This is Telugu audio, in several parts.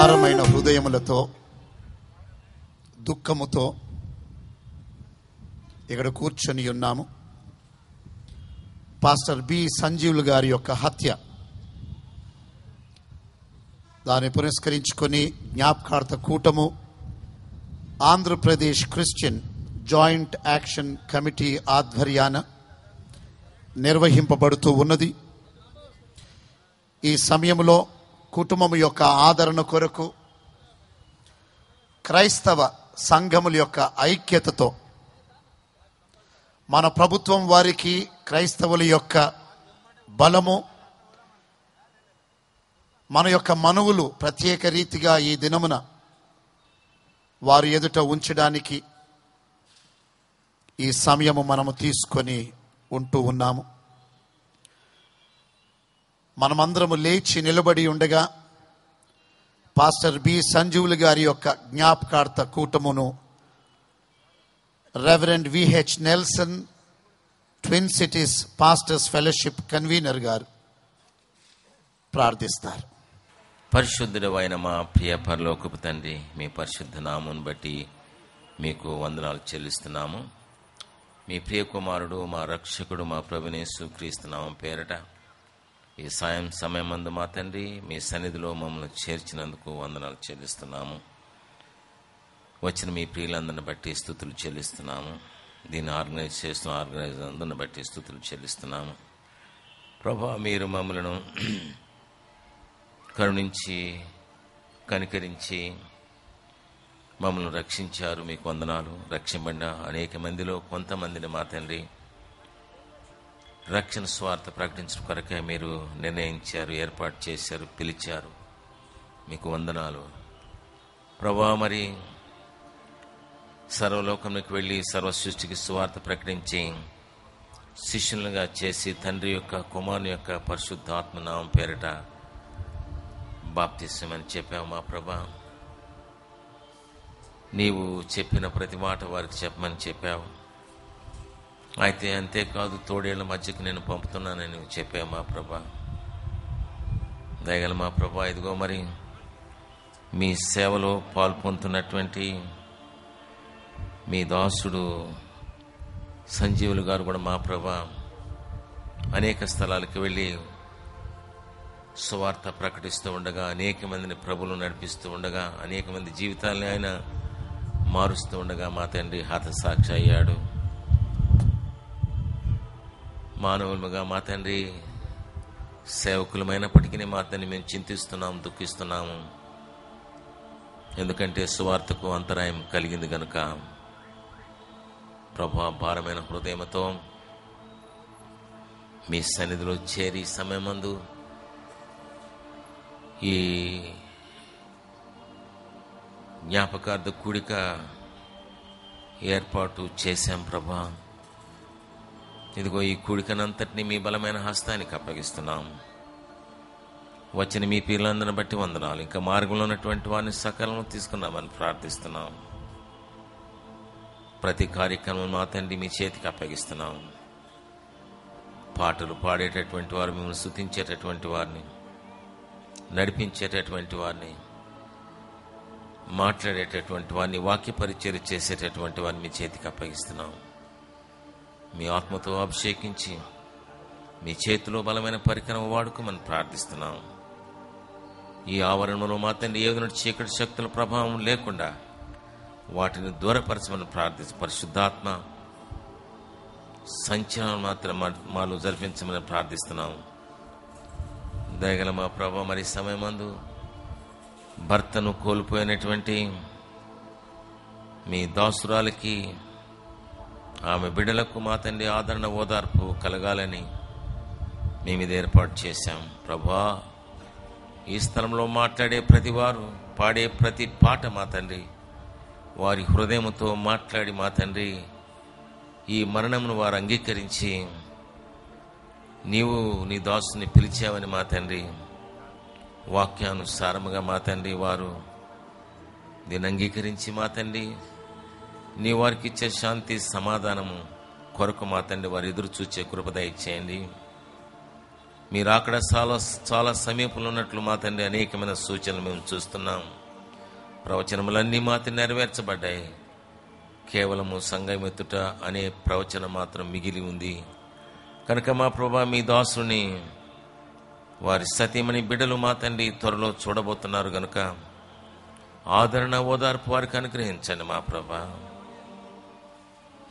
భారమైన హృదయములతో దుఃఖముతో ఇక్కడ కూర్చొని ఉన్నాము. పాస్టర్ బి సంజీవులు గారి యొక్క హత్య, దాన్ని పురస్కరించుకొని జ్ఞాపకార్థ కూటము Andhra Pradesh Christian joint action committee ఆధ్వర్యాన నిర్వహింపబడుతూ ఉన్నది. ఈ సమయంలో కుటుంబం యొక్క ఆదరణ కొరకు క్రైస్తవ సంఘముల యొక్క ఐక్యతతో మన ప్రభుత్వం వారికి క్రైస్తవుల యొక్క బలము, మన యొక్క మనవులు ప్రత్యేక రీతిగా ఈ దినమున వారి ఎదుట ఉంచడానికి ఈ సమయము మనము తీసుకొని ఉంటూ ఉన్నాము. మనమందరము లేచి నిలబడి ఉండగా పాస్టర్ బి సంజీవులు గారి యొక్క జ్ఞాపకార్థ కూటమును reverend VH Nelson twin cities pastors fellowship convener garu ప్రార్థిస్తారు. పరిశుద్ధుడు అయిన మా ప్రియ పరలోకపు తండ్రి, మీ పరిశుద్ధ నామమును బట్టి మీకు వందనాలు చెల్లిస్తున్నాము. మీ ప్రియ కుమారుడు, మా రక్షకుడు, మా ప్రభువైన యేసు క్రీస్తు నామం పేరట ఈ సమయమందు మా తండ్రి మీ సన్నిధిలో మమ్మల్ని చేర్చినందుకు వందనాలు చెల్లిస్తున్నాము. వచ్చిన మీ ప్రియులందరిని బట్టి స్తుతులు చెల్లిస్తున్నాము. దీన్ని ఆర్గనైజ్ చేస్తున్న అందరిని బట్టి స్తుతులు చెల్లిస్తున్నాము. ప్రభా, మీరు మమ్మలను కరుణించి కనికరించి మమ్మల్ని రక్షించారు. మీకు వందనాలు. రక్షింపబడిన అనేక మందిలో కొంతమందిని మా తండ్రి రక్షణ స్వార్థ ప్రకటించడం కొరకే మీరు నిర్ణయించారు, ఏర్పాటు చేశారు, పిలిచారు. మీకు వందనాలు ప్రభా. మరి సర్వలోకంలోకి వెళ్ళి సర్వ సృష్టికి సువార్త ప్రకటించి శిష్యులుగా చేసి తండ్రి యొక్క కుమారుని యొక్క పరిశుద్ధ ఆత్మనామం పేరిట బాప్తిస్మని చెప్పావు మా ప్రభా. నీవు చెప్పిన ప్రతి మాట వారికి చెప్పమని చెప్పావు. అయితే అంతేకాదు, తోడేళ్ల మధ్యకు నేను పంపుతున్నానని నువ్వు చెప్పావు మా ప్రభా. దయగల మా ప్రభా, ఇదిగో మరి మీ సేవలో పాల్పొందుతున్నటువంటి మీ దాసుడు సంజీవులు గారు కూడా మా ప్రభా అనేక స్థలాలకు వెళ్ళి సువార్త ప్రకటిస్తూ ఉండగా, అనేక మందిని ప్రభువులు నడిపిస్తూ ఉండగా, అనేక మంది జీవితాలని ఆయన మారుస్తూ ఉండగా మా తండ్రి హతసాక్షి అయ్యాడు. మానవులుగా మా తండ్రి సేవకులమైనప్పటికీ మా తండ్రి మేము చింతిస్తున్నాము, దుఃఖిస్తున్నాము. ఎందుకంటే సువార్తకు అంతరాయం కలిగింది గనుక ప్రభా, భారమైన హృదయంతో మీ సన్నిధిలో చేరి సమయమందు ఈ జ్ఞాపకార్థ కూడిక ఏర్పాటు చేశాం ప్రభా. ఇదిగో ఈ కూడికనంతటినీ మీ బలమైన హస్తానికి అప్పగిస్తున్నాం. వచ్చిన మీ పిల్లలందరిని బట్టి వందనాలు. ఇంకా మార్గంలో ఉన్నటువంటి వారిని సకలం తీసుకున్నామని ప్రార్థిస్తున్నాం. ప్రతి కార్యక్రమం మా తండ్రి మీ చేతికి అప్పగిస్తున్నాం. పాటలు పాడేటటువంటి వారు, మిమ్మల్ని స్తుతించేటటువంటి వారిని, నడిపించేటటువంటి వారిని, మాట్లాడేటటువంటి వారిని, వాక్య పరిచర్య చేసేటటువంటి వారిని మీ చేతికి అప్పగిస్తున్నాం. మీ ఆత్మతో అభిషేకించి మీ చేతిలో బలమైన పరికరం వాడుకోమని ప్రార్థిస్తున్నాం. ఈ ఆవరణలో మా తండ్రి ఏదైనా చీకటి శక్తుల ప్రభావం లేకుండా వాటిని దూరపరచమని ప్రార్థించి, పరిశుద్ధాత్మ సంచలనం మాత్రం మాలో జరిపించమని ప్రార్థిస్తున్నాం. దయగల మా ప్రభా, మరి సమయమందు భర్తను కోల్పోయినటువంటి మీ దాసురాలకి, ఆమె బిడ్డలకు మా తండ్రి ఆదరణ, ఓదార్పు కలగాలని మేము ఇది ఏర్పాటు చేశాం ప్రభా. ఈ స్థలంలో మాట్లాడే ప్రతి వారు, పాడే ప్రతి పాట మా తండ్రి వారి హృదయంతో మాట్లాడి మా తండ్రి ఈ మరణమును వారు అంగీకరించి నీవు నీ దాసుని పిలిచావని మా తండ్రి వాక్యానుసారముగా మా తండ్రి వారు దీన్ని అంగీకరించి మా తండ్రి నీ వారికి ఇచ్చే శాంతి సమాధానము కొరకు మా తండ్రి వారు ఎదురు చూచే కృప దయచేయండి. మీరు అక్కడ చాలా సమీపంలో ఉన్నట్లు మా తండ్రి అనేకమైన సూచనలు మేము చూస్తున్నాం. ప్రవచనములన్నీ మా తండ్రి నెరవేర్చబడ్డాయి. కేవలము సంఘం ఎత్తుట అనే ప్రవచనం మాత్రం మిగిలి ఉంది. కనుక మా ప్రభా, మీ దాసుని వారి సతీమణి బిడ్డలు మా తండ్రి త్వరలో చూడబోతున్నారు గనుక ఆదరణ ఓదార్పు వారికి అనుగ్రహించండి మా ప్రభా.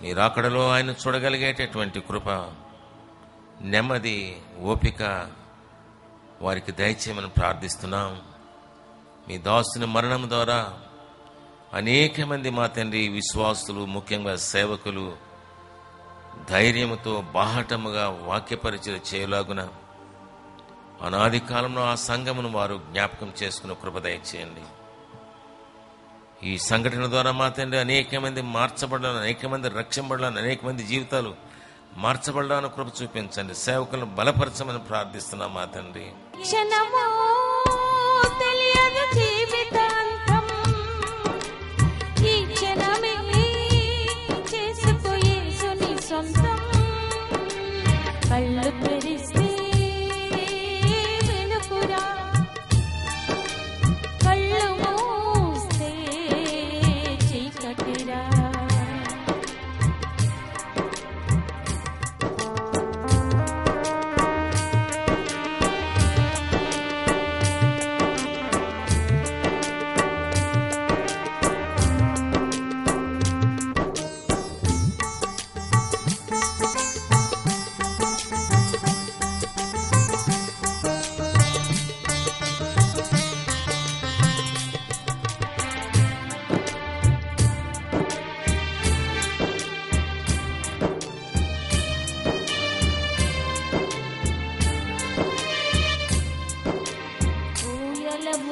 మీరు అక్కడలో ఆయన చూడగలిగేటటువంటి కృప, నెమ్మది, ఓపిక వారికి దయచేయమని ప్రార్థిస్తున్నాం. మీ దాసుని మరణం ద్వారా అనేక మంది మా తండ్రి విశ్వాసులు, ముఖ్యంగా సేవకులు ధైర్యముతో బాహటముగా వాక్య పరిచయం చేయలాగున అనాది కాలంలో ఆ సంఘమును వారు జ్ఞాపకం చేసుకున్న కృప దయచేయండి. ఈ సంఘటన ద్వారా మా తండ్రి అనేక మంది మార్చబడాలని, అనేక మంది రక్షింపబడాలని, అనేక మంది జీవితాలు మార్చబడాలని కృప చూపించండి. సేవకులను బలపరచమని ప్రార్థిస్తున్నాం మా తండ్రి. కళ్ళు తెరిస్తే వెలుగురా, కళ్ళు మూస్తే చీకటిరా.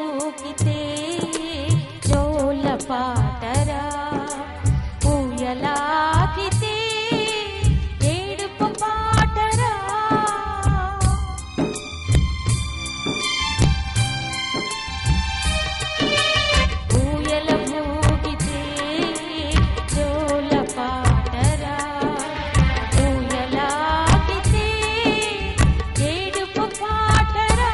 ఊకితే జోల పాటరా, ఊయలాకితే ఏడుపు పాటరా. ఊయల ఊకితే జోల పాటరా, ఊయలాకితే ఏడుపు పాటరా.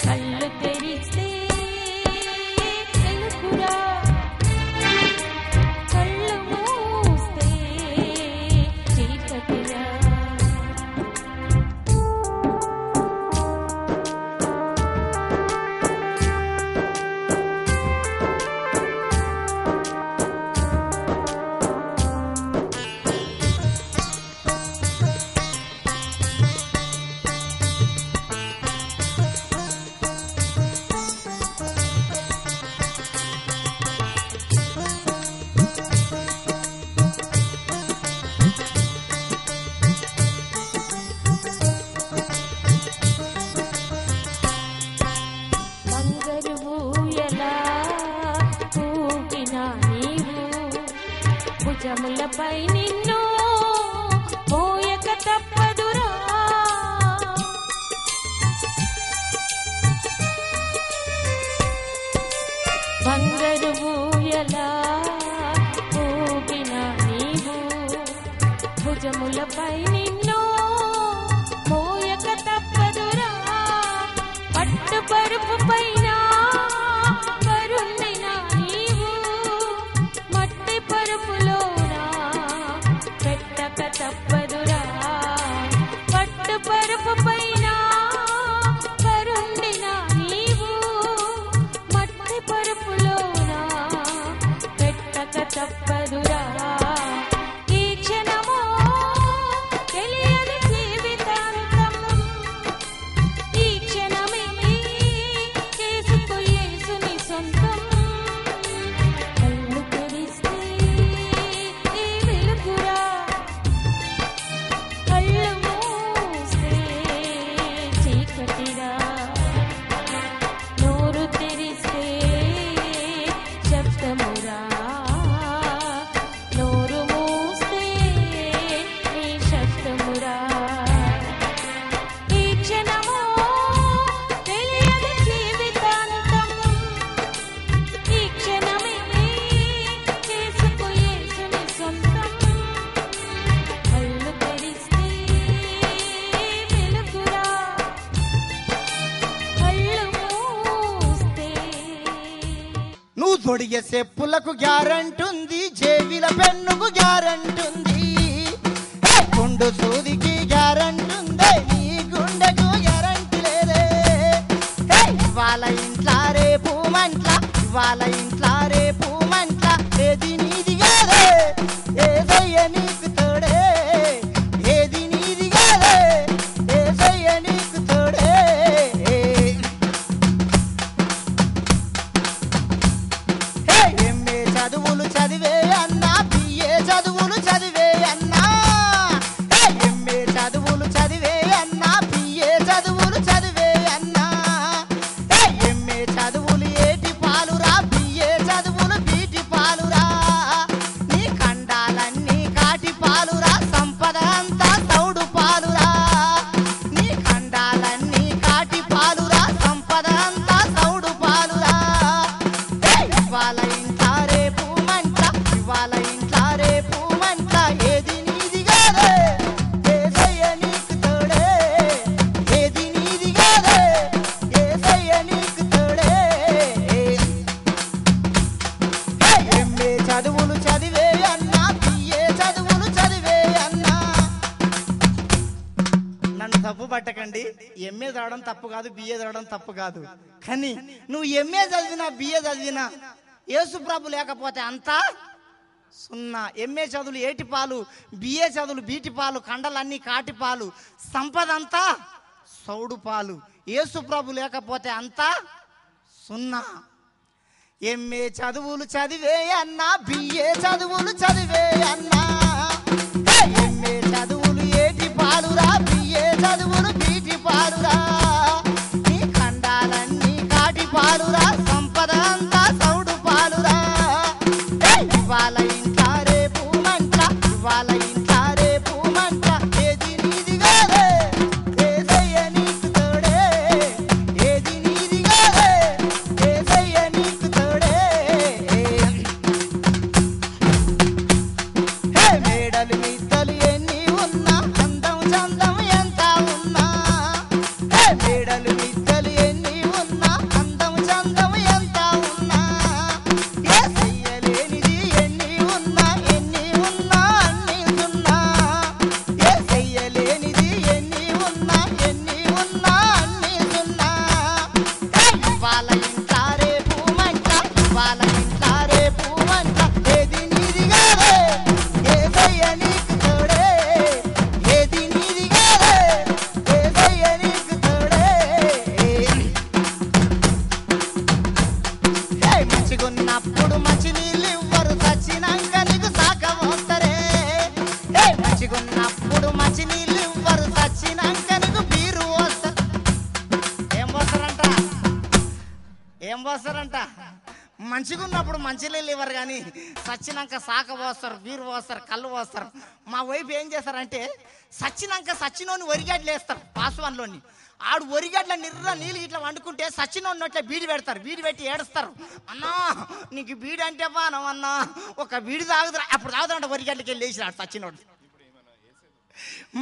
కళ్ళు తెరిస్తే వెలుగురా, కళ్ళు మూస్తే చీకటిరా. భుజములపై నిన్ను మోయక తప్పదురా, బంగారు ఊయలా ఊగిన నీవు. భుజములపై నిన్ను మోయక తప్పదురా, పట్టు పరుపు పైన కరుణైన నీవు. మట్టి పరుపులోనా పెట్టక తప్పదురా, పట్టు పరుపు పైన కరుణైన నీవు. మట్టి పరుపులోనా పెట్టక తప్పదురా. ఈ క్షణము పొడిగే చెప్పులకు గ్యారంటుంది, జేబిల పెన్నుకు గ్యారంటుంది, గుండు సూదికి గ్యారంటుంది, నీ గుండెకు గ్యారంటీ లేదే. ఇవాళ ఇంట్లా రేపు మంట్ల, ఇవాళ ఇంట్లా రేపు మంట్ల, ఏది నీది కాదే ఏదయ్య నీకు తోడే, ఏది నీది కాదే ఏదయ్య నీకు తోడే. ఎంఏ చదువులు చదివే అన్నా, బిఏ చదువులు చదివే అన్నా, ఎంఏ చదువులు చదివే అన్నా, బిఏ చదువులు చదివే అన్నా, ఎంఏ చదువులు ఏటి పాలురా, బిఏ చదువులు బీటి పాలురా, నీ ఖండాలన్నీ కాటి పాలురా, సంపద అంతా తౌడు పాలురా, నీ ఖండాలన్నీ కాటి పాలురా, సంపద అంతా తౌడు పాలురా. ఇవాళ ఇంట్లా రేపు మంట, ఇవాళ ఇంట్లా రేపు మంట, ఏది నీది కాదే ఏసయ్య నీకు తోడే, ఏది నీది కాదే ఏసయ్య నీకు తోడే. ఎంఏ చదువులు చదివే అన్నా, బిఏ చదువులు చదివే అన్నా. నన్ను తప్పు పట్టకండి, ఎంఏ చదవడం తప్పు కాదు, బిఏ చదవడం తప్పు కాదు. కానీ నువ్వు ఎంఏ చదివినా బిఏ చదివినా యేసు ప్రభు లేకపోతే అంతా సున్నా. ఎంఏ చదువులు ఏటి పాలు, బిఏ చదువులు బీటి పాలు, కండలన్నీ కాటి పాలు, సంపద అంతా సౌడు పాలు. యేసు ప్రభు లేకపోతే అంతా సున్నా. ఎంఏ చదువులు చదివే అన్నా, బిఏ చదువులు చదివే అన్నా, ఎంఏ చదువులు ఏటి పాలురా, బిఏ చదువులు బీటి పాలురా, నీ ఖండాలన్నీ కాటి పాలురా, సంపద అంతా సౌడు పాలురా. ఇవాళ ఇంట్లా రేపు మంట, ఇవాళ ఇంట్లా రేపు మంట, ఏది నీది కాదే ఏసయ్య నీకు తోడే, ఏది నీది కాదే ఏసయ్య నీకు తోడే. మేడలు మిద్దలు ఎన్ని ఉన్నా, అందం చందం ఎంత ఉన్నా, మేడలు మిద్దలు ఎన్ని ఉన్నా, అందం చందం ఎంత ఉన్నా, యేసయ్య లేనిది ఎన్ని ఉన్నా, ఎన్ని ఉన్నా అన్ని సున్నా, యేసయ్య లేనిది ఎన్ని ఉన్నా, ఎన్ని ఉన్నా అన్ని సున్నా. ఇవాళ ఇంట్లా రేపు మంట, ఇవాళ ఇంట్లా రేపు మంట, ఏది నీది కాదే ఏసయ్య నీకు తోడే, ఏది నీది కాదే ఏసయ్య నీకు తోడే. మంచిగున్నప్పుడు మంచి నీళ్ళు ఇవ్వరు, చచ్చినాక నీకు సాక పోస్తారే. మంచిగున్నప్పుడు మంచి నీళ్ళు ఇవ్వరు, చచ్చినాక నీకు బీరు పోస్తారు. ఏం పోస్తారంట, ఏం పోస్తారంట? మంచిగున్నప్పుడు మంచి నీళ్ళు ఇవ్వరు, కానీ సచ్చినాక సాక పోస్తారు, బీరు పోస్తారు, కళ్ళు పోస్తారు. మా వైపు ఏం చేస్తారంటే సచ్చినాక సచ్చినోని ఒరిగడ్లు వేస్తారు పాస్వాన్లోని. ఆడు ఒరిగడ్ల నిర్ర నీళ్ళు ఇట్లా వండుకుంటే సచ్చినోని నోట్లే బీడి పెడతారు, బీడి పెట్టి ఏడుస్తారు. అన్నా నీకు బీడి అంటే బానం అన్నా, ఒక బీడి తాగుతారు, అప్పుడు తాగుతారంట ఒరిగడ్లకి వెళ్ళి వేసినాడు సచ్చినోడు.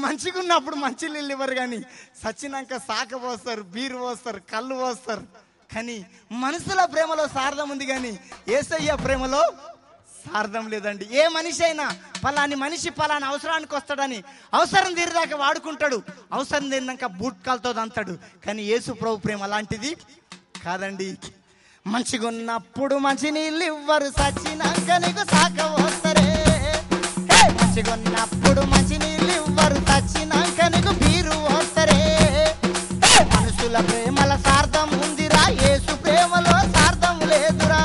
మంచిగున్నప్పుడు మంచి నీళ్ళు ఇవ్వరు, కానీ సచ్చినాక సాక పోస్తారు, బీరు పోస్తారు, కళ్ళు పోస్తారు. కానీ మనుషుల ప్రేమలో సార్థం ఉంది, కానీ యేసయ్య ప్రేమలో సార్థం లేదండి. ఏ మనిషి అయినా పలాని మనిషి పలాని అవసరానికి వస్తాడని అవసరం తీరేదాకా వాడుకుంటాడు, అవసరం తీరినాక బూట్కాలతో దంతాడు. కానీ యేసు ప్రభు ప్రేమ అలాంటిది కాదండి. మంచిగున్నప్పుడు మంచి నీళ్ళు ఇవ్వరు, సచ్చినాక నీకు సాక వస్తారే. మంచిగున్నప్పుడు మంచి నీళ్ళు ఇవ్వరు, సచ్చినాక నీకు బీరు వస్తారే. మనుషుల ప్రేమల సార్థం ఉందిరా, యేసు ప్రేమలో సార్థం లేదురా.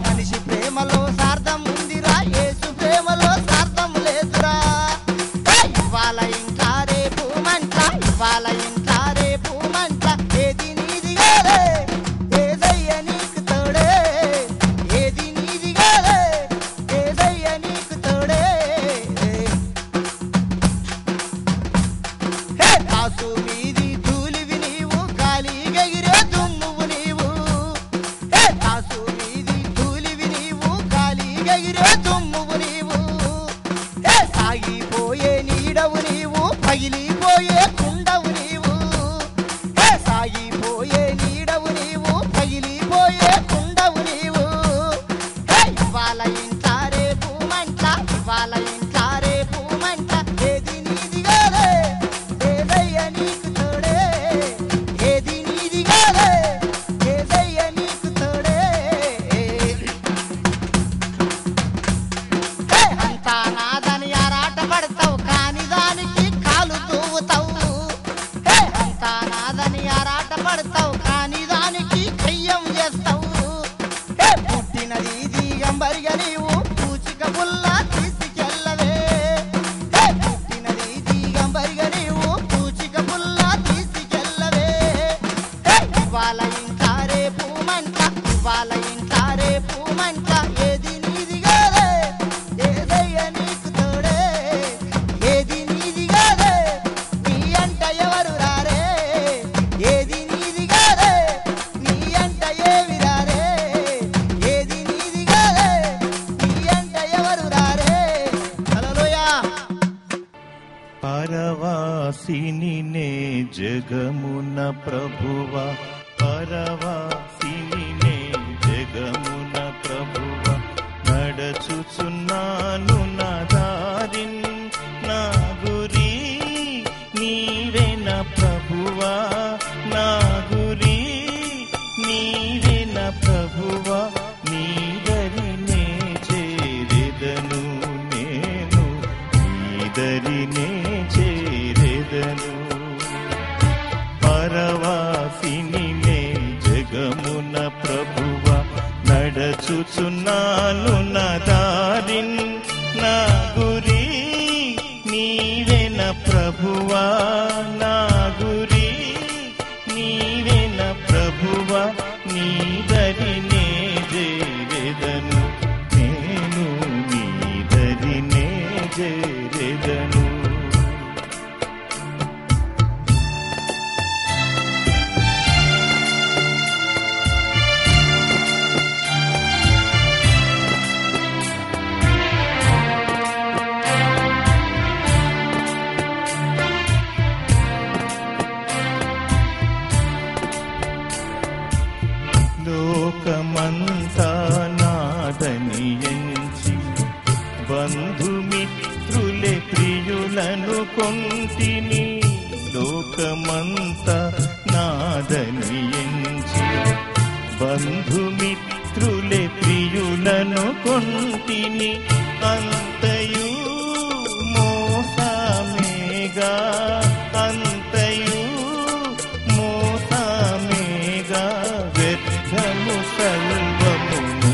మనిషి ప్రేమలో సార్థం ఉందిరా, యేసు ప్రేమలో సార్థం లేదురా. ఇవాళ ఇంట్లా రేపు మంట, ఇవాళ ఇంట్లా రేపు మంట, ఏది నీది కాదే ఏసయ్య నీకు తోడే, ఏది నీది కాదే ఏసయ్య నీకు తోడే. కాసు మీది ధూళివి నీవు, గాలిగా ఎగిరే దుమ్మువు నీవు. కాసు మీది ధూళివి నీవు, గాలిగా ఎగిరే దుమ్మువు నీవు. సాగిపోయే నీడవు నీవు, పగిలిపోయే కుండవు నీవు. సాగిపోయే నీడవు నీవు, పగిలిపోయే కుండవు నీవు. పరవాసిని నే జగమున ప్రభువ, పరవాసిని నే జగమున ప్రభువ, నడచుచున్నాను నా దారిన్, నా గురి నీవేన ప్రభువా, నా గురి నీవేన ప్రభువా, నీదరినే చేరెదను నేను, నీదరినే చేరెదను. పరవాసిని నే జగమున ప్రభువ, నడచుచున్నాను నా దారిన్, నా గురి నీవేన ప్రభువా, నా గురి నీవేన ప్రభువా, నీదరినే చేరెదను నేను, నీదరినే చేరెదను. లోకమంతా నాదని ఎంచి, బంధుమిత్రులే ప్రియులను కొంటిని, లోకమంతా నాదని ఎంచి, బంధుమిత్రులే ప్రియులను కొంటిని, అంతయు మోసమేగా, అంతయు మోసమేగా, వ్యర్థము సర్వమును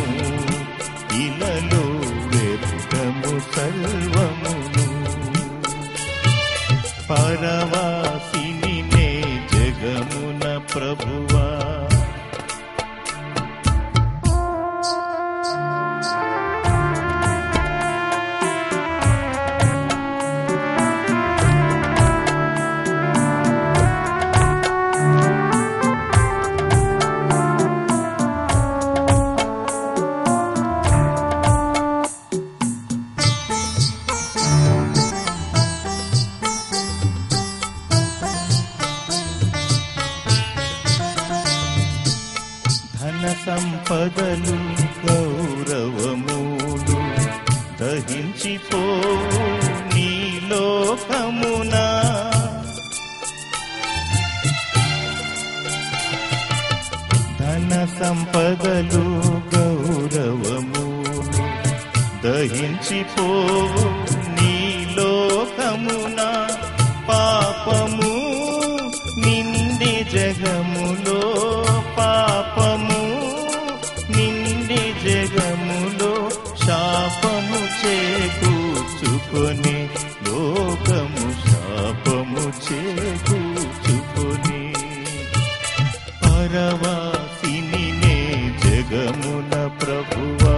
ఇలలో, వ్యర్థము సర్వమును. పరవాసిని నే జగమున ప్రభువా, సంపదలు గౌరవములు దహించిపో నీ లోకమునా, ధన సంపదలు గౌరవములు దహించిపో నీ లోకమునా, పాపము నిండి జగములో, పాపము నిండి జగములో, శాపము చేకూర్చుకొని లోకము, శాపము చేకూర్చుకొని. పరవాసిని నే జగమున ప్రభువా,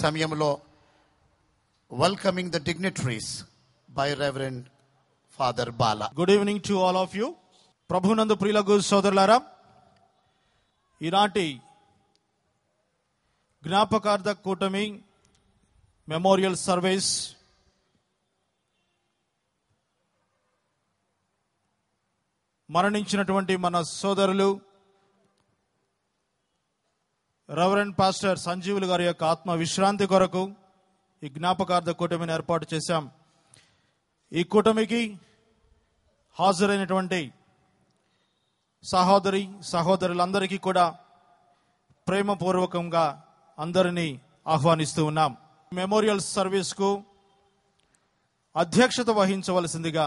సమయంలో welcoming the dignitaries by reverend father Bala. Good evening to all of you. ప్రభునందు ప్రియులకు సోదరులారా, ఈనాటి జ్ఞాపకార్థ కూటమి మెమోరియల్ సర్వీస్ మరణించినటువంటి మన సోదరులు రెవరెండ్ పాస్టర్ సంజీవులు గారి యొక్క ఆత్మ విశ్రాంతి కొరకు ఈ జ్ఞాపకార్థ కూటమిని ఏర్పాటు చేశాం. ఈ కూటమికి హాజరైనటువంటి సహోదరులందరికీ కూడా ప్రేమపూర్వకంగా అందరినీ ఆహ్వానిస్తూ ఉన్నాం. మెమోరియల్ సర్వీస్కు అధ్యక్షత వహించవలసిందిగా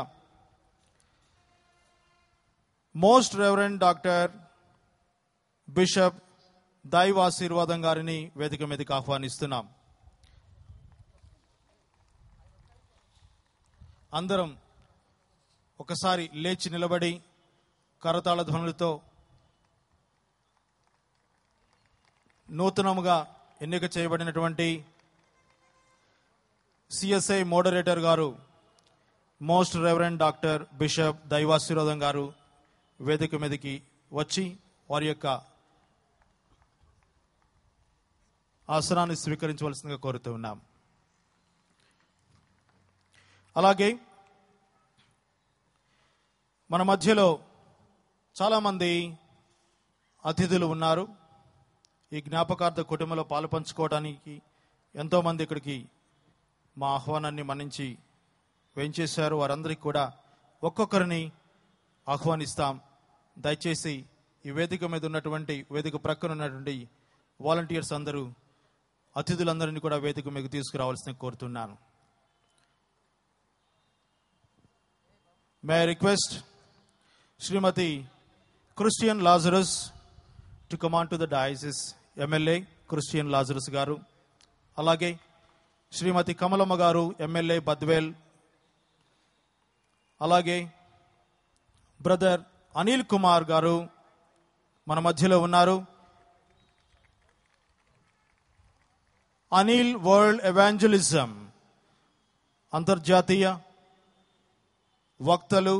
మోస్ట్ రెవరెండ్ డాక్టర్ బిషప్ దైవ ఆశీర్వాదం గారిని వేదిక మీదకి ఆహ్వానిస్తున్నాం. అందరం ఒకసారి లేచి నిలబడి కరతాళ ధ్వనులతో నూతనముగా ఎన్నిక చేయబడినటువంటి సిఎస్ఐ మోడరేటర్ గారు, మోస్ట్ రెవరెండ్ డాక్టర్ బిషప్ దైవాశీర్వాదం గారు వేదిక మీదకి వచ్చి వారి యొక్క ఆసనాన్ని స్వీకరించవలసిందిగా కోరుతూ ఉన్నాం. అలాగే మన మధ్యలో చాలామంది అతిథులు ఉన్నారు. ఈ జ్ఞాపకార్థ కుటుంబంలో పాలు పంచుకోవడానికి ఎంతోమంది ఇక్కడికి మా ఆహ్వానాన్ని మన్నించి వేంచేశారు. వారందరికీ కూడా ఒక్కొక్కరిని ఆహ్వానిస్తాం. దయచేసి ఈ వేదిక మీద ఉన్నటువంటి, వేదిక ప్రక్కన ఉన్నటువంటి వాలంటీర్స్ అందరూ అతిథులందరినీ కూడా వేదిక మీద తీసుకురావాల్సిన కోరుతున్నాను. May I request Shrimati Christian Lazarus to come on to the diocese. MLA Christian Lazarus garu, అలాగే శ్రీమతి కమలమ్మ గారు, ఎమ్మెల్యే బద్వేల్, అలాగే బ్రదర్ అనిల్ కుమార్ గారు మన మధ్యలో ఉన్నారు. అనిల్ వరల్డ్ ఎవాంజలిజం అంతర్జాతీయ వక్తలు,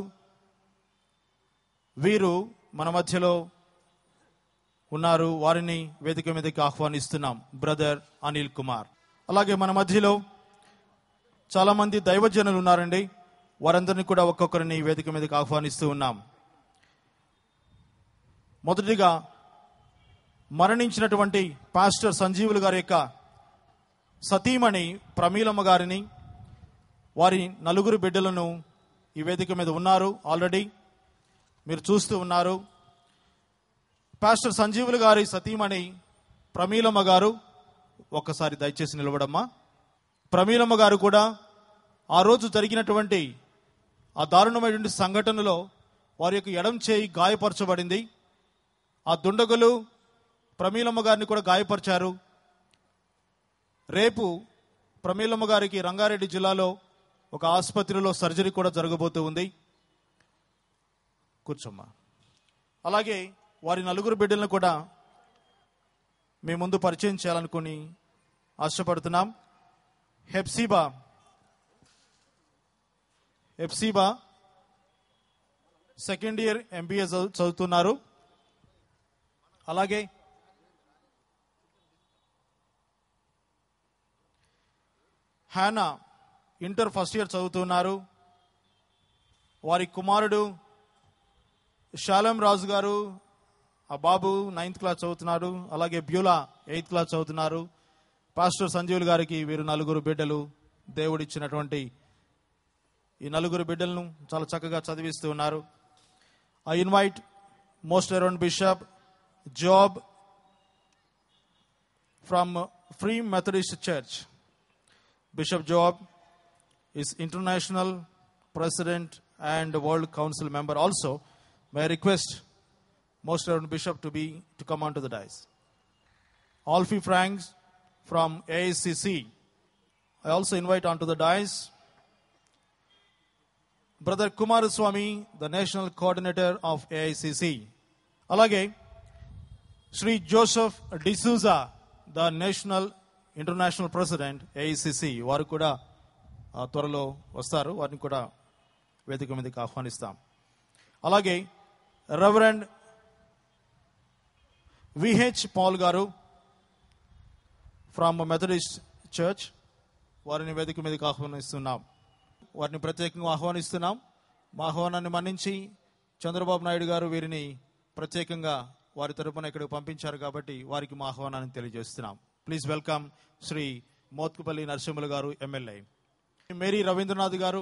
వీరు మన మధ్యలో ఉన్నారు. వారిని వేదిక మీదకి ఆహ్వానిస్తున్నాం, బ్రదర్ అనిల్ కుమార్. అలాగే మన మధ్యలో చాలా మంది దైవజనులు ఉన్నారండి. వారందరినీ కూడా ఒక్కొక్కరిని వేదిక మీదకి ఆహ్వానిస్తూ ఉన్నాం. మొదటిగా మరణించినటువంటి పాస్టర్ సంజీవులు గారి యొక్క సతీమణి ప్రమీలమ్మ గారిని, వారి నలుగురు బిడ్డలను ఈ వేదిక మీద ఉన్నారు. ఆల్రెడీ మీరు చూస్తూ ఉన్నారు. పాస్టర్ సంజీవులు గారి సతీమణి ప్రమీలమ్మ గారు, ఒక్కసారి దయచేసి నిలబడమ్మా. ప్రమీలమ్మ గారు కూడా ఆ రోజు జరిగినటువంటి ఆ దారుణమైనటువంటి సంఘటనలో వారి యొక్క ఎడం చేయి గాయపరచబడింది. ఆ దుండగులు ప్రమీలమ్మ గారిని కూడా గాయపరిచారు. రేపు ప్రమీలమ్మ గారికి రంగారెడ్డి జిల్లాలో ఒక ఆసుపత్రిలో సర్జరీ కూడా జరగబోతూ ఉంది. కూర్చోమ్మా. అలాగే వారి నలుగురు బిడ్డలను కూడా మీ ముందు పరిచయం చేయాలనుకుని ఆశపడుతున్నాం. హెప్సీబా సెకండ్ ఇయర్ ఎంబీఏ చదువుతున్నారు. అలాగే హానా ఇంటర్ ఫస్ట్ ఇయర్ చదువుతున్నారు. వారి కుమారుడు షాలం రాజు గారు, ఆ బాబు 9th క్లాస్ చదువుతున్నారు. అలాగే బ్యూలా 8th క్లాస్ చదువుతున్నారు. పాస్టర్ సంజీవులు గారికి వీరు నలుగురు బిడ్డలు. దేవుడిచ్చినటువంటి ఈ నలుగురు బిడ్డలను చాలా చక్కగా చదివిస్తూ ఉన్నారు. I invite most reverend bishop job from Free Methodist church. Bishop Job is international president and world council member also. May I request most reverend bishop to come onto the dais. Alfie Franks from AICC. I also invite onto the dais Brother Kumaraswamy, the national coordinator of AICC. Alage Sri Joseph D'Souza, the national international president AICC, వారు కూడా త్వరలో వస్తారు. వారిని కూడా వేదిక మీదకి ఆహ్వానిస్తాం. అలాగే రెవరెండ్ విహెచ్ పాల్ గారు ఫ్రమ్ మెథడిస్ట్ చర్చ్, వారిని వేదిక మీదకి ఆహ్వానిస్తున్నాం. వారిని ప్రత్యేకంగా ఆహ్వానిస్తున్నాం. మా ఆహ్వానాన్ని మన్నించి చంద్రబాబు నాయుడు గారు వీరిని ప్రత్యేకంగా వారి తరపున ఇక్కడికి పంపించారు కాబట్టి వారికి మా ఆహ్వానాన్ని తెలియజేస్తున్నాం. ప్లీజ్ వెల్కమ్ శ్రీ మోత్కుపల్లి నరసింహులు గారు, ఎమ్మెల్యే. మేరీ రవీంద్రనాథ్ గారు,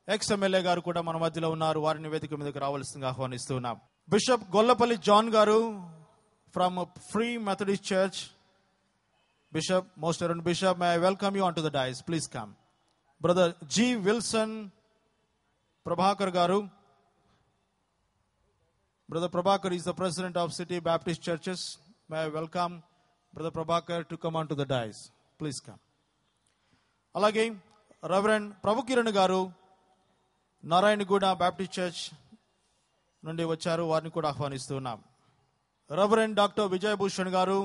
ఎక్స్ ఎమ్మెల్యే గారు కూడా మన మధ్యలో ఉన్నారు. వారిని వేదిక మీదకి రావాల్సిందిగా ఆహ్వానిస్తున్నాం. Bishop Gollapalli John garu from Free Methodist Church. Bishop, most reverend bishop, may I welcome you on to the dais. Please come. Brother G Wilson Prabhakar garu. Brother Prabhakar is the president of City Baptist Churches. May I welcome brother Prabhakar to come on to the dais. Please come. అలాగే reverend Prabhu Kiran garu Narayanguda Baptist church నుండి వచ్చారు, వారిని కూడా ఆహ్వానిస్తూ ఉన్నాం. రెవరెండ్ డాక్టర్ విజయభూషణ్ గారు,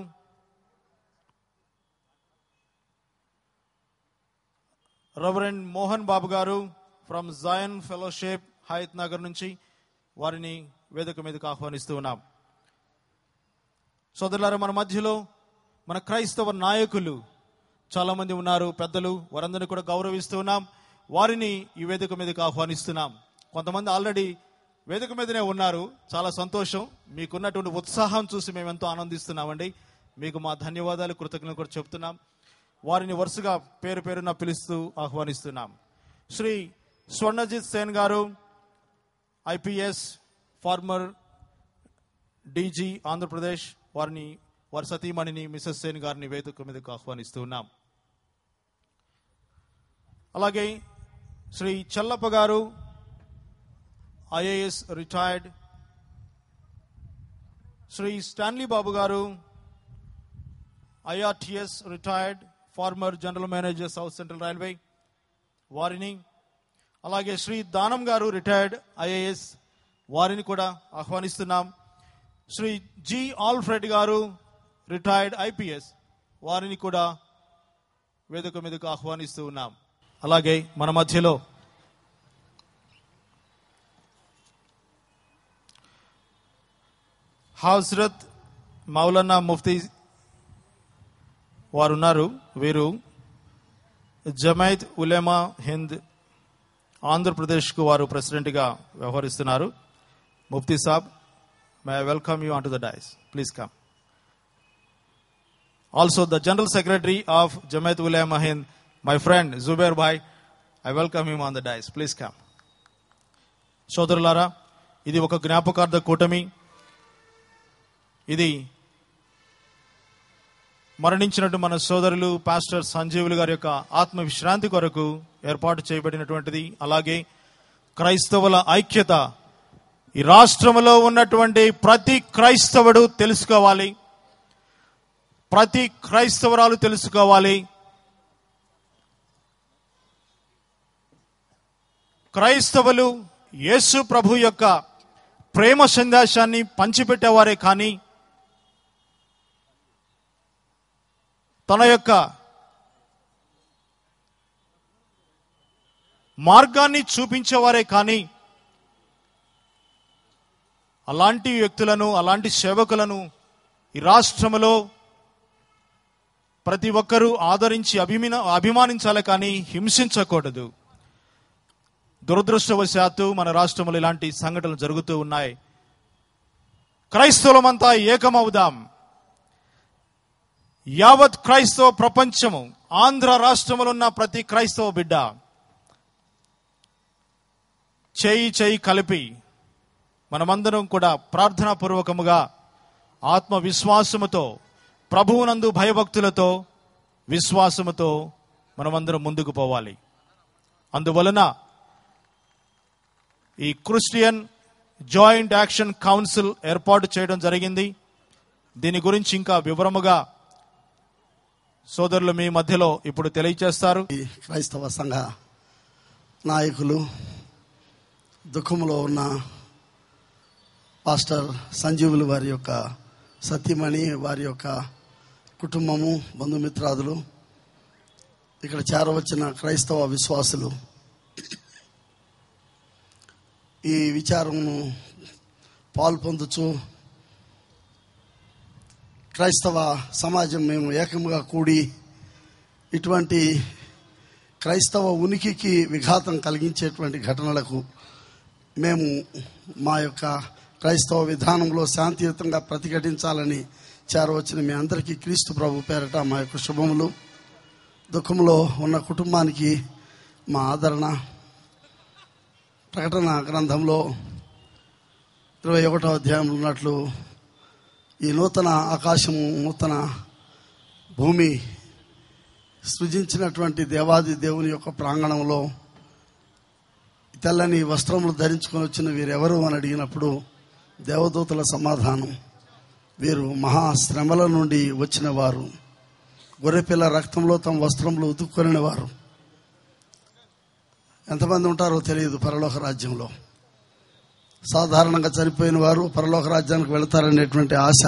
రెవరెండ్ మోహన్ బాబు గారు ఫ్రమ్ జయన్ ఫెలోషిప్ హయత్ నగర్ నుంచి, వారిని వేదిక మీదకు ఆహ్వానిస్తూ ఉన్నాం. సోదరులారా, మన మధ్యలో మన క్రైస్తవ నాయకులు చాలా మంది ఉన్నారు, పెద్దలు, వారందరినీ కూడా గౌరవిస్తూ ఉన్నాం. వారిని ఈ వేదిక మీదకు ఆహ్వానిస్తున్నాం. కొంతమంది ఆల్రెడీ వేదిక మీదనే ఉన్నారు, చాలా సంతోషం. మీకున్నటువంటి ఉత్సాహం చూసి మేము ఎంతో ఆనందిస్తున్నామండి. మీకు మా ధన్యవాదాలు, కృతజ్ఞతలు కూడా చెప్తున్నాం. వారిని వరుసగా పేరు పేరున పిలుస్తూ ఆహ్వానిస్తున్నాం. శ్రీ స్వర్ణజిత్ సేన్ గారు, ఐపీఎస్, ఫార్మర్ డీజీ ఆంధ్రప్రదేశ్, వారి సతీమణిని మిసెస్ సేన్ గారిని వేదిక మీదకు ఆహ్వానిస్తూ ఉన్నాం. అలాగే Shri Chellappa garu, IAS retired. Shri Stanley Babu garu, IRTS retired, former general manager South Central Railway, వారిని. అలాగే శ్రీ దానం గారు, రిటైర్డ్ ఐఏఎస్, వారిని కూడా ఆహ్వానిస్తున్నాం. శ్రీ జి ఆల్ఫ్రెడ్ గారు, రిటైర్డ్ ఐపీఎస్, వారిని కూడా వేదిక మీదకు ఆహ్వానిస్తూ ఉన్నాం. అలాగే మన మధ్యలో హజ్రత్ మౌలానా ముఫ్తీ వారు ఉన్నారు. వీరు జమైత్ ఉలెమా హింద్ ఆంధ్రప్రదేశ్కు వారు ప్రెసిడెంట్గా వ్యవహరిస్తున్నారు. ముఫ్తీ సాబ్, may I welcome you on to the dais. Please come. Also the general secretary of Jamiat Ulema Hind, my friend Zubair భాయ్, I welcome him on the dais. Please come. సోదరులారా, ఇది ఒక జ్ఞాపకార్థ కూటమి. ఇది మరణించినట్టు మన సోదరులు పాస్టర్ సంజీవులు గారి యొక్క ఆత్మ విశ్రాంతి కొరకు ఏర్పాటు చేయబడినటువంటిది. అలాగే క్రైస్తవుల ఐక్యత ఈ రాష్ట్రంలో ఉన్నటువంటి ప్రతి క్రైస్తవుడు తెలుసుకోవాలి, ప్రతి క్రైస్తవరాలు తెలుసుకోవాలి. క్రైస్తవులు యేసు ప్రభు యొక్క ప్రేమ సందేశాన్ని పంచిపెట్టేవారే కానీ తన యొక్క మార్గాన్ని చూపించేవారే కానీ అలాంటి వ్యక్తులను, అలాంటి సేవకులను ఈ రాష్ట్రంలో ప్రతి ఒక్కరూ ఆదరించి అభిమానించాలి కానీ హింసించకూడదు. దురదృష్టవశాత్తు మన రాష్ట్రంలో ఇలాంటి సంఘటనలు జరుగుతూ ఉన్నాయి. క్రైస్తవులమంతా ఏకమవుదాం. యావత్ క్రైస్తవ ప్రపంచము, ఆంధ్ర రాష్ట్రంలో ఉన్న ప్రతి క్రైస్తవ బిడ్డ చేయి కలిపి మనమందరం కూడా ప్రార్థనా పూర్వకముగా ఆత్మవిశ్వాసముతో, ప్రభువునందు భయభక్తులతో, విశ్వాసముతో మనమందరం ముందుకు పోవాలి. అందువలన ఈ క్రిస్టియన్ జాయింట్ యాక్షన్ కౌన్సిల్ ఏర్పాటు చేయడం జరిగింది. దీని గురించి ఇంకా వివరముగా సోదరులు మీ మధ్యలో ఇప్పుడు తెలియజేస్తారు. క్రైస్తవ సంఘ నాయకులు, దుఃఖంలో ఉన్న పాస్టర్ సంజీవులు వారి యొక్క సతీమణి, వారి యొక్క కుటుంబము, బంధుమిత్రాదులు, ఇక్కడ చేరవచ్చిన క్రైస్తవ విశ్వాసులు, ఈ విచారమును పాల్పొందుచు క్రైస్తవ సమాజం మేము ఏకముగా కూడి ఇటువంటి క్రైస్తవ ఉనికికి విఘాతం కలిగించేటువంటి ఘటనలకు మేము మా యొక్క క్రైస్తవ విధానంలో శాంతియుతంగా ప్రతిఘటించాలని చేరవచ్చిన మీ అందరికీ క్రీస్తు ప్రభు పేరట మా యొక్క శుభములు. దుఃఖంలో ఉన్న కుటుంబానికి మా ఆదరణ. ప్రకటన గ్రంథంలో 21వ అధ్యాయంలో ఉన్నట్లు ఈ నూతన ఆకాశము, నూతన భూమి సృజించినటువంటి దేవాది దేవుని యొక్క ప్రాంగణంలో తెల్లని వస్త్రములు ధరించుకొని వచ్చిన వీరెవరు అని అడిగినప్పుడు దేవదూతల సమాధానం, వీరు మహాశ్రమల నుండి వచ్చిన వారు, గొర్రెపిల్ల రక్తంలో తమ వస్త్రంలో ఉతుక్కొనిన వారు. ఎంతమంది ఉంటారో తెలియదు పరలోక రాజ్యంలో. సాధారణంగా చనిపోయిన వారు పరలోక రాజ్యానికి వెళతారనేటువంటి ఆశ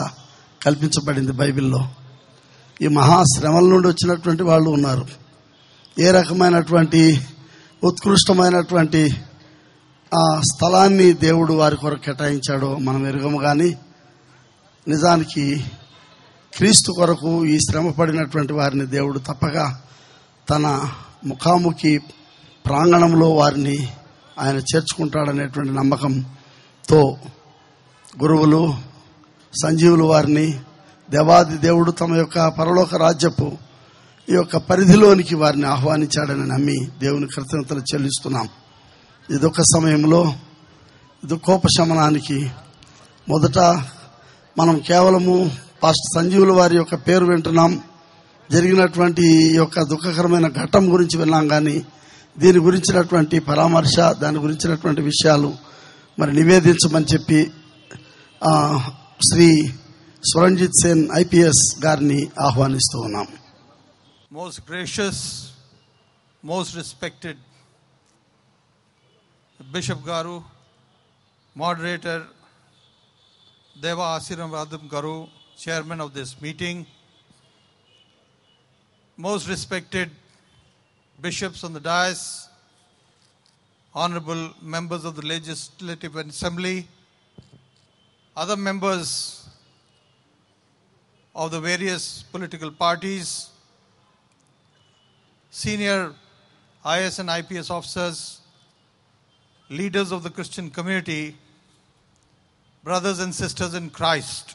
కల్పించబడింది బైబిల్లో. ఈ మహాశ్రమల నుండి వచ్చినటువంటి వాళ్ళు ఉన్నారు. ఏ రకమైనటువంటి ఉత్కృష్టమైనటువంటి ఆ స్థలాన్ని దేవుడు వారి కొరకు కేటాయించాడో మనం ఎరుగము. కానీ నిజానికి క్రీస్తు కొరకు ఈ శ్రమ పడినటువంటి వారిని దేవుడు తప్పక తన ముఖాముఖి ప్రాంగణంలో వారిని ఆయన చేర్చుకుంటాడనేటువంటి నమ్మకంతో గురువులు, సంజీవులు వారిని దేవాది దేవుడు తమ యొక్క పరలోక రాజ్యపు ఈ యొక్క పరిధిలోనికి వారిని ఆహ్వానించాడని నమ్మి దేవుని కృతజ్ఞతలు చెల్లిస్తున్నాం. ఇదొక సమయంలో దుఃఖోపశమనానికి మొదట మనం కేవలము పాస్టర్ సంజీవుల వారి యొక్క పేరు వింటున్నాం. జరిగినటువంటి ఈ యొక్క దుఃఖకరమైన ఘట్టం గురించి విన్నాం. కానీ దీని గురించినటువంటి పరామర్శ, దాని గురించినటువంటి విషయాలు మరి నివేదించమని చెప్పి శ్రీ స్వరంజిత్ సేన్ ఐపీఎస్ గారిని ఆహ్వానిస్తూ ఉన్నాం. Most gracious, most respected Bishop Garu, Moderator Deva Asiram Garu, Chairman of this meeting, most respected bishops on the dais, honorable members of the Legislative Assembly, other members of the various political parties, senior IS and IPS officers, leaders of the Christian community, brothers and sisters in Christ.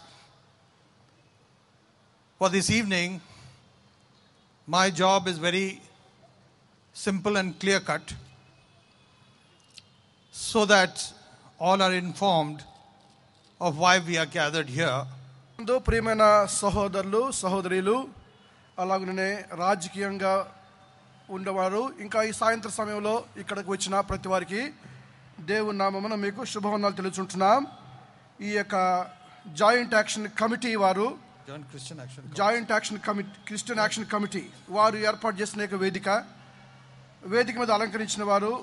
For this evening, my job is very simple and clear-cut, so that all are informed of why we are gathered here. ప్రియమైన సహోదరులు, సహోదరులు, అలాగనే రాజకీయంగా ఉండేవారు, ఇంకా ఈ సాయంత్రం సమయంలో ఇక్కడికి వచ్చిన ప్రతి వారికి దేవుని నామమున మీకు శుభవందనాలు తెలుసుకుంటున్నాం. ఈ యొక్క జాయింట్ యాక్షన్ కమిటీ వారు, joint action committee, Christian action committee వారు ఏర్పాటు చేసిన వేదిక మీద అలంకరించిన వారు,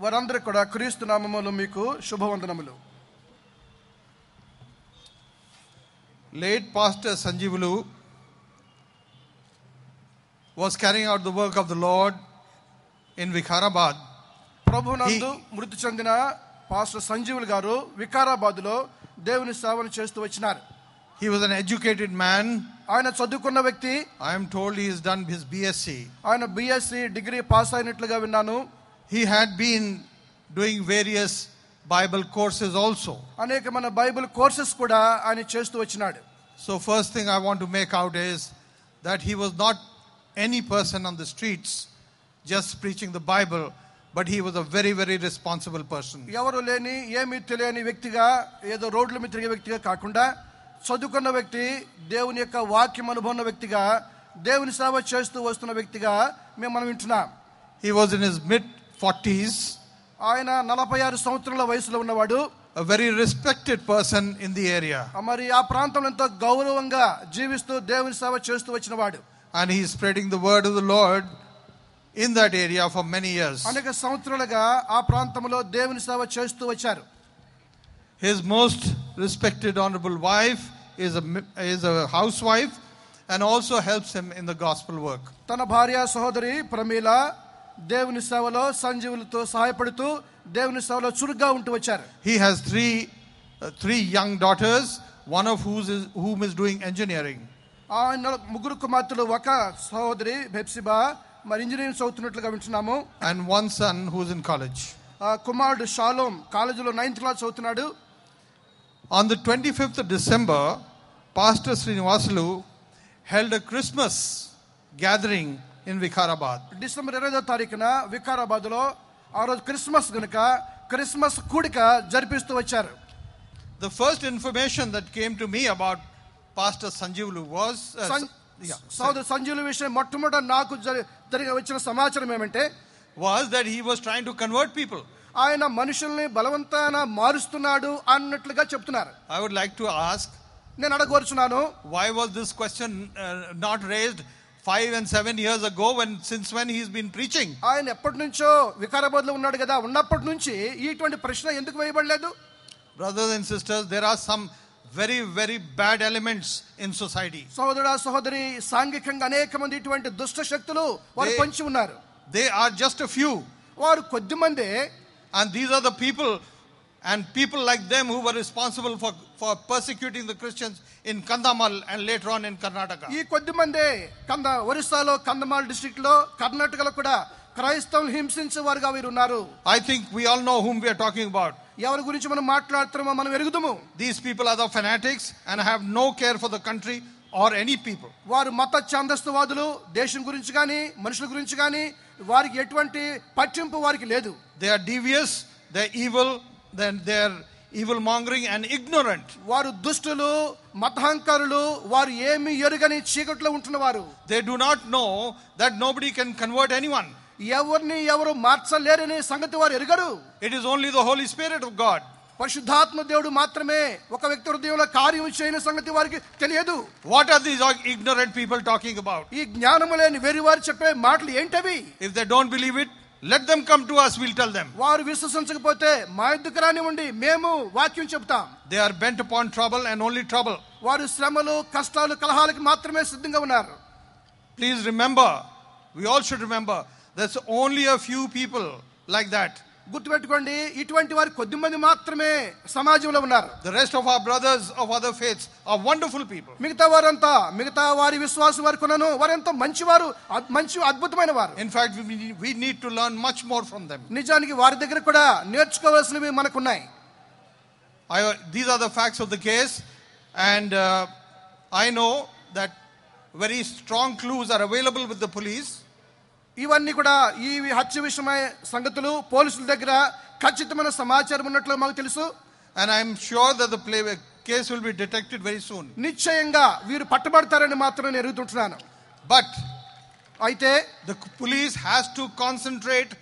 వారందరూ కూడా క్రీస్తు నామములో మీకు శుభవందనములు. Late Pastor Sanjeevulu was carrying out the work of the Lord in Vikarabad. ప్రభునందు మృతి చెందిన పాస్టర్ సంజీవులు గారు వికారాబాద్లో దేవుని సేవను చేస్తూ వచ్చినారు. He was an educated man. ఆయన చదువుకున్న వ్యక్తి. I am told he has done his BSc. ఆయన BSc డిగ్రీ పాస్ అయినట్లుగా విన్నాను. He had been doing various Bible courses also. అనేకమైన బైబిల్ కోర్సెస్ కూడా ఆయన చేస్తూ వచ్చినాడు. So first thing I want to make out is that he was not any person on the streets just preaching the Bible, but he was a very, very responsible person. ఎవరు లేని ఏమీ తెలియని వ్యక్తిగా, ఏదో రోడ్ల మీద తిరిగే వ్యక్తిగా కాకుండా చదువుకున్న వ్యక్తి, దేవుని యొక్క వాక్యం అనుభవం వ్యక్తిగా, దేవుని సేవ చేస్తూ వస్తున్న వ్యక్తిగా మనం వింటున్నాం. He was in his mid-40s. ఆయన 46 సంవత్సరాల వయసులో ఉన్నవాడు. A very respected person in the area. మరి ఆ ప్రాంతంలో ఎంతో గౌరవంగా జీవిస్తూ దేవుని సేవ చేస్తూ వచ్చినవాడు. And he is spreading the word of the Lord in that area for many years. అనేక సంవత్సరాలుగా ఆ ప్రాంతంలో దేవుని సేవ చేస్తూ వచ్చారు. His most respected honorable wife is a housewife and also helps him in the gospel work. తన భార్య సహోదరి ప్రమీల దేవుని సేవలో సంజీవులతో సహాయపడుతూ దేవుని సేవలో చురుగ్గా ఉంటూ వచ్చారు. He has three young daughters, one of whom is doing engineering. ఆయన ముగ్గురు కుమార్తెలు, ఒక సహోదరి బెప్సిబా మరి ఇంజనీరింగ్ చదువుతున్నట్లుగా వింటున్నాము. And one son who is in college. కుమారుడు షాలోమ్ కాలేజీలో 9th క్లాస్ చదువుతున్నాడు. On the 25th of December, Pastor Srinivasalu held a Christmas gathering in Vikarabad. December 20వ తారీఖున వికారాబాద్లో ఆ రోజు క్రిస్మస్ గనుక క్రిస్మస్ కూడిక జరిపిస్తూ వచ్చారు. The first information that came to me about Pastor Sanjeevulu was సోదరు సంజీవుల విషయం మొట్టమొదట నాకు వచ్చిన సమాచారం ఏమంటే was that he was trying to convert people. ఆయన మనుషుల్ని బలవంతాన మారుస్తున్నాడు అన్నట్లుగా చెప్తున్నారు. I would like to ask, నేను అడగవచ్చున్నాను, why was this question not raised 5 and 7 years ago since when he's been preaching? ఆయన ఎప్పటి నుంచో వికారాబాద్ లో ఉన్నాడు కదా, ఉన్నప్పటి నుంచి ఇటువంటి ప్రశ్న ఎందుకు వేయబడలేదు? Brothers and sisters, there are some very very bad elements in society. సోదరుడా సహోదరి, సాంఘికంగా అనేక మంది ఇటువంటి దుష్ట శక్తులు వారు పొంచి ఉన్నారు. They are just a few, వారు కొద్ది మందే, and these are the people and people like them who were responsible for persecuting the Christians in Kandhamal and later on in Karnataka. ఈ కొద్ది మందే ఒరిస్సాలో కంధమాల్ డిస్ట్రిక్ట్ లో, కర్ణాటకలో కూడా క్రైస్తవులు హింసించే వారుగా వీరు ఉన్నారు. I think we all know whom we are talking about. ఎవరి గురించి మనం మాట్లాడుతున్నామో మనం ఎరుగుదుము. These people are the fanatics and have no care for the country or any people. వారు మత ఛాందస్తవాదులు, దేశం గురించి కానీ మనుషుల గురించి కానీ వారికి ఎటువంటి పట్టింపు వారికి లేదు. They are devious, they are evil, then they are evil mongering and ignorant. వారు దుష్టులు, మతహంకారులు, వారు ఏమి ఎరుగని చీకట్లో ఉంటున్నవారు. They do not know that nobody can convert anyone. ఎవరిని ఎవరు మార్చలేరనే సంగతి వారు ఎరుగరు. It is only the Holy Spirit of God. పరిశుద్ధాత్మ దేవుడు మాత్రమే ఒక వ్యక్తి హృదయంలో కార్యం చేయని సంగతి వారికి తెలియదు. What are these ignorant people talking about? ఈ జ్ఞానము లేని వేరు వారు చెప్పే మాటలు ఏంటవి? If they don't believe it, let them come to us, we'll tell them. వారు విశ్వసించకపోతే మా యొద్దకు రానివ్వండి, మేము వాక్యం చెప్తాం. They are bent upon trouble and only trouble. వారు శ్రమలు, కష్టాలు, కలహాలకు మాత్రమే సిద్ధంగా ఉన్నారు. Please remember, we all should remember, there's only a few people like that. గుర్తుపెట్టుకోండి, ఇటువంటి వారు కొద్ది మంది మాత్రమే సమాజంలో ఉన్నారు. The rest of our brothers of other faiths are wonderful people. మిగతా వారి విశ్వాసం వారు కొనను వారెంతో మంచివారు, మంచి అద్భుతమైన వారు. In fact, we need to learn much more from them. నిజానికి వారి దగ్గర కూడా నేర్చుకోవాల్సినవి మనకున్నాయి. These are the facts of the case, and I know that very strong clues are available with the police. ఇవన్నీ కూడా ఈ హత్య విషయమై సంగతులు పోలీసుల దగ్గర ఖచ్చితమైన సమాచారం ఉన్నట్లు మాకు తెలుసు. And I am sure that the case will be detected very soon. నిశ్చయంగా వీరు పట్టబడతారని మాత్రం నేను ఎరుగుతుంటున్నాను. But అయితే the police has to concentrate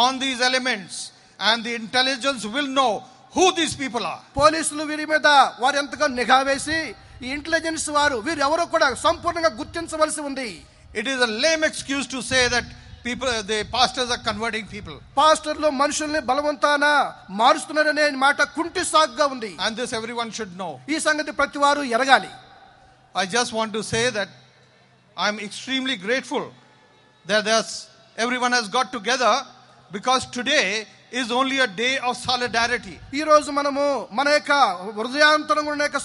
on these elements, and the intelligence will know who these people are. పోలీసులు వీరి మీద వారు ఎంతగా నిఘా వేసి ఈ ఇంటెలిజెన్స్ వారు వీరు ఎవరో కూడా సంపూర్ణంగా గుర్తించవలసి ఉంది. It is a lame excuse to say that the pastors are converting people. పాస్టర్లు మనుషుల్ని బలవంతాన మారుస్తున్నారనే మాట కుంటి సాగుగా ఉంది. And this everyone should know. ఈ సంగతి ప్రతి వారు ఎరగాలి. I just want to say that I am extremely grateful that everyone has got together, because today is only a day of solidarity. ఈ రోజు మనము మన యొక్క హృదయాంతరంగా ఉన్న యొక్క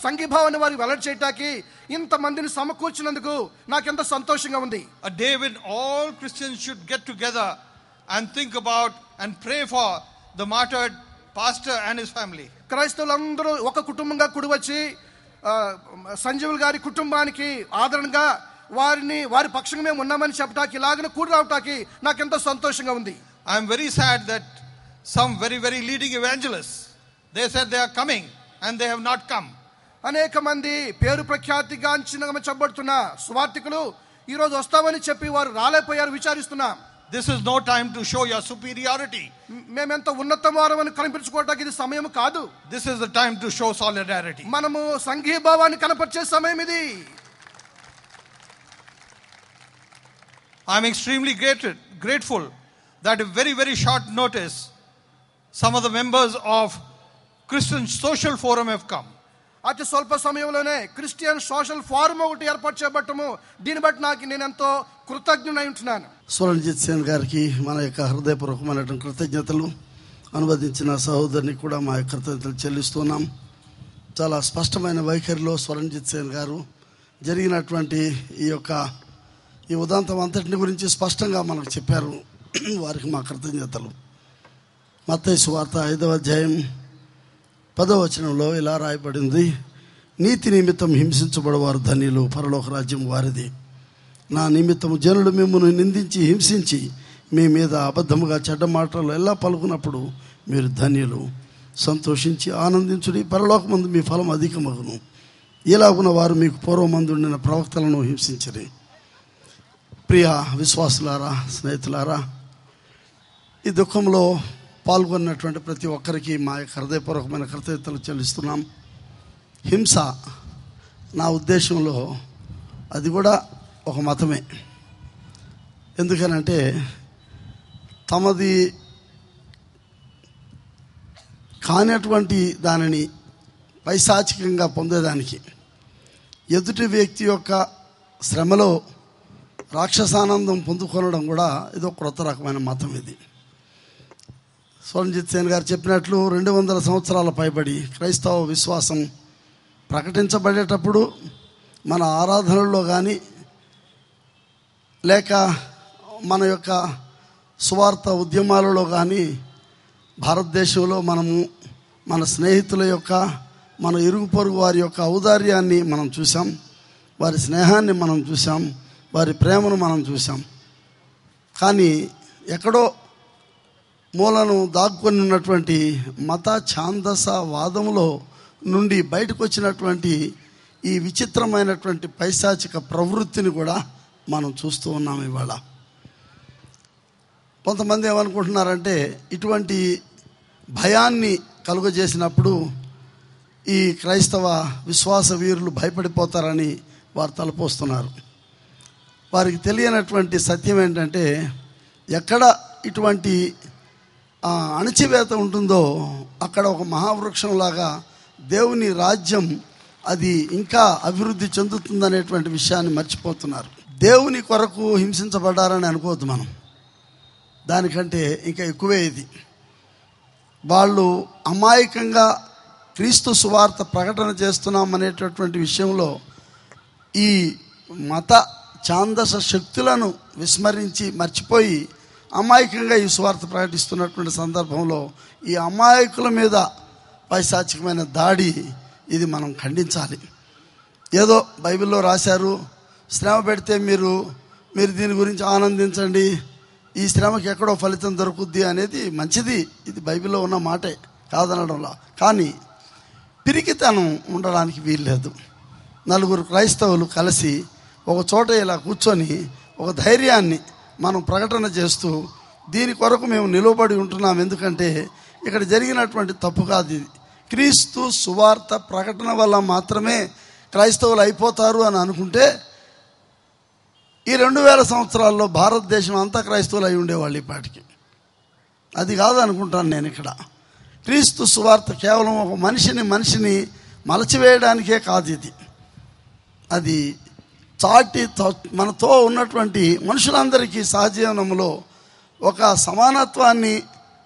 సంఘీభావాన్ని వారికి వెల్లడి చేయడానికి ఇంత మందిని సమకూర్చినందుకు నాకెంత సంతోషంగా ఉంది. A day when all Christians should get together and think about and pray for the martyred pastor and his family. క్రైస్తవులందరూ ఒక కుటుంబంగా కూడి వచ్చి సంజీవులు గారి కుటుంబానికి ఆదరణగా వారి పక్షంగా మేము ఉన్నామని చెప్పడానికి ఇలాగ కూడి రావడానికి నాకెంతో సంతోషంగా ఉంది. I am very sad that some very very leading evangelists, they said they are coming and they have not come. అనేక మంది పేరు ప్రఖ్యాతిగాంచినగా చెప్పబడుతున్న సువార్తికులు ఈ రోజు వస్తామని చెప్పి వారు రాలేపోయారు. విచారిస్తున్నాం. This is no time to show your superiority. మేమెంత ఉన్నతమారమని కనిపించుకోవడానికి ఇది సమయం కాదు. This is the time to show solidarity. మనము సంఘీభావాన్ని కనపరిచే సమయం ఇది. I am extremely grateful that in very very short notice some of the members of Christian Social Forum have come. అతి స్వల్ప సమయంలోనే క్రిస్టియన్ సోషల్ ఫోరం ఒకటి ఏర్పాటు చేయబట్టము దీన్ని బట్టి నేను ఎంతో కృతజ్ఞుడై ఉంటున్నాను. స్వరణ్జిత్ సేన్ గారికి మన యొక్క హృదయపూర్వకమైనటువంటి కృతజ్ఞతలు, అనువదించిన సహోదరుని కూడా మా యొక్క కృతజ్ఞతలు చెల్లిస్తున్నాం. చాలా స్పష్టమైన వైఖరిలో స్వరణ్జిత్ సేన్ గారు జరిగినటువంటి ఈ ఉదాంతం అంతటిని గురించి స్పష్టంగా మనకు చెప్పారు. వారికి మా కృతజ్ఞతలు. మత్తయి సువార్త 5వ అధ్యాయం 10వ వచనంలో ఇలా రాయబడింది, నీతి నిమిత్తం హింసించబడేవారు ధన్యులు, పరలోక రాజ్యం వారిది. నా నిమిత్తము జనులు మిమ్మల్ని నిందించి హింసించి మీ మీద అబద్ధముగా చెడ్డ మాటలు ఎలా పలుకున్నప్పుడు మీరు ధన్యులు. సంతోషించి ఆనందించుడి, పరలోకమందు మీ ఫలం అధికమగును. ఇలాగున వారు మీకు పూర్వమందుండిన ప్రవక్తలను హింసించరి. ప్రియ విశ్వాసులారా, స్నేహితులారా, ఈ దుఃఖంలో పాల్గొన్నటువంటి ప్రతి ఒక్కరికి మా యొక్క హృదయపూర్వకమైన కృతజ్ఞతలు చెల్లిస్తున్నాం. హింస నా ఉద్దేశంలో అది కూడా ఒక మతమే. ఎందుకనంటే తమది కానటువంటి దానిని పైశాచికంగా పొందేదానికి ఎదుటి వ్యక్తి యొక్క శ్రమలో రాక్షసానందం పొందుకొనడం కూడా ఇదో క్రొత్త రకమైన మతం. ఇది స్వర్ణజిత్ సేన్ గారు చెప్పినట్లు 200 సంవత్సరాల పైబడి క్రైస్తవ విశ్వాసం ప్రకటించబడేటప్పుడు మన ఆరాధనల్లో కానీ లేక మన యొక్క సువార్త ఉద్యమాలలో కానీ భారతదేశంలో మనము మన స్నేహితుల యొక్క మన ఇరుగు పొరుగు వారి యొక్క ఔదార్యాన్ని మనం చూసాం, వారి స్నేహాన్ని మనం చూసాం, వారి ప్రేమను మనం చూసాం. కానీ ఎక్కడో మూలను దాక్కుని ఉన్నటువంటి మత ఛాందస వాదములో నుండి బయటకు వచ్చినటువంటి ఈ విచిత్రమైనటువంటి పైశాచిక ప్రవృత్తిని కూడా మనం చూస్తూ ఉన్నాం. ఇవాళ కొంతమంది ఏమనుకుంటున్నారంటే ఇటువంటి భయాన్ని కలుగజేసినప్పుడు ఈ క్రైస్తవ విశ్వాస వీరులు భయపడిపోతారని వారు తలపోస్తున్నారు. వారికి తెలియనటువంటి సత్యం ఏంటంటే ఎక్కడ ఇటువంటి అణచివేత ఉంటుందో అక్కడ ఒక మహావృక్షంలాగా దేవుని రాజ్యం అది ఇంకా అభివృద్ధి చెందుతుందనేటువంటి విషయాన్ని మర్చిపోతున్నారు. దేవుని కొరకు హింసించబడ్డారని అనుకోవద్దు మనం, దానికంటే ఇంకా ఎక్కువే ఇది. వాళ్ళు అమాయకంగా క్రీస్తు సువార్త ప్రకటన చేస్తున్నాం అనేటటువంటి విషయంలో ఈ మత ఛాందస శక్తులను విస్మరించి మర్చిపోయి అమాయకంగా ఈ సువార్త ప్రకటిస్తున్నటువంటి సందర్భంలో ఈ అమాయకుల మీద పైశాచికమైన దాడి ఇది మనం ఖండించాలి. ఏదో బైబిల్లో రాశారు, శ్రమ పెడితే మీరు దీని గురించి ఆనందించండి, ఈ శ్రమకి ఎక్కడో ఫలితం దొరుకుద్ది అనేది మంచిది, ఇది బైబిల్లో ఉన్న మాటే కాదనడంలో. కానీ పిరికితనం ఉండడానికి వీల్లేదు. నలుగురు క్రైస్తవులు కలిసి ఒక చోట ఇలా కూర్చొని ఒక ధైర్యాన్ని మనం ప్రకటన చేస్తూ దీని కొరకు మేము నిలబడి ఉంటున్నాం. ఎందుకంటే ఇక్కడ జరిగినటువంటి తప్పు కాదు ఇది. క్రీస్తు సువార్త ప్రకటన వల్ల మాత్రమే క్రైస్తవులు అయిపోతారు అని అనుకుంటే ఈ 2000 సంవత్సరాల్లో భారతదేశం అంతా క్రైస్తవులు అయి ఉండేవాళ్ళు ఈ పాటికి. అది కాదు అనుకుంటాను నేను. ఇక్కడ క్రీస్తు సువార్త కేవలం ఒక మనిషిని మలచివేయడానికే కాదు ఇది. అది మనతో ఉన్నటువంటి మనుషులందరికీ సహజీవనంలో ఒక సమానత్వాన్ని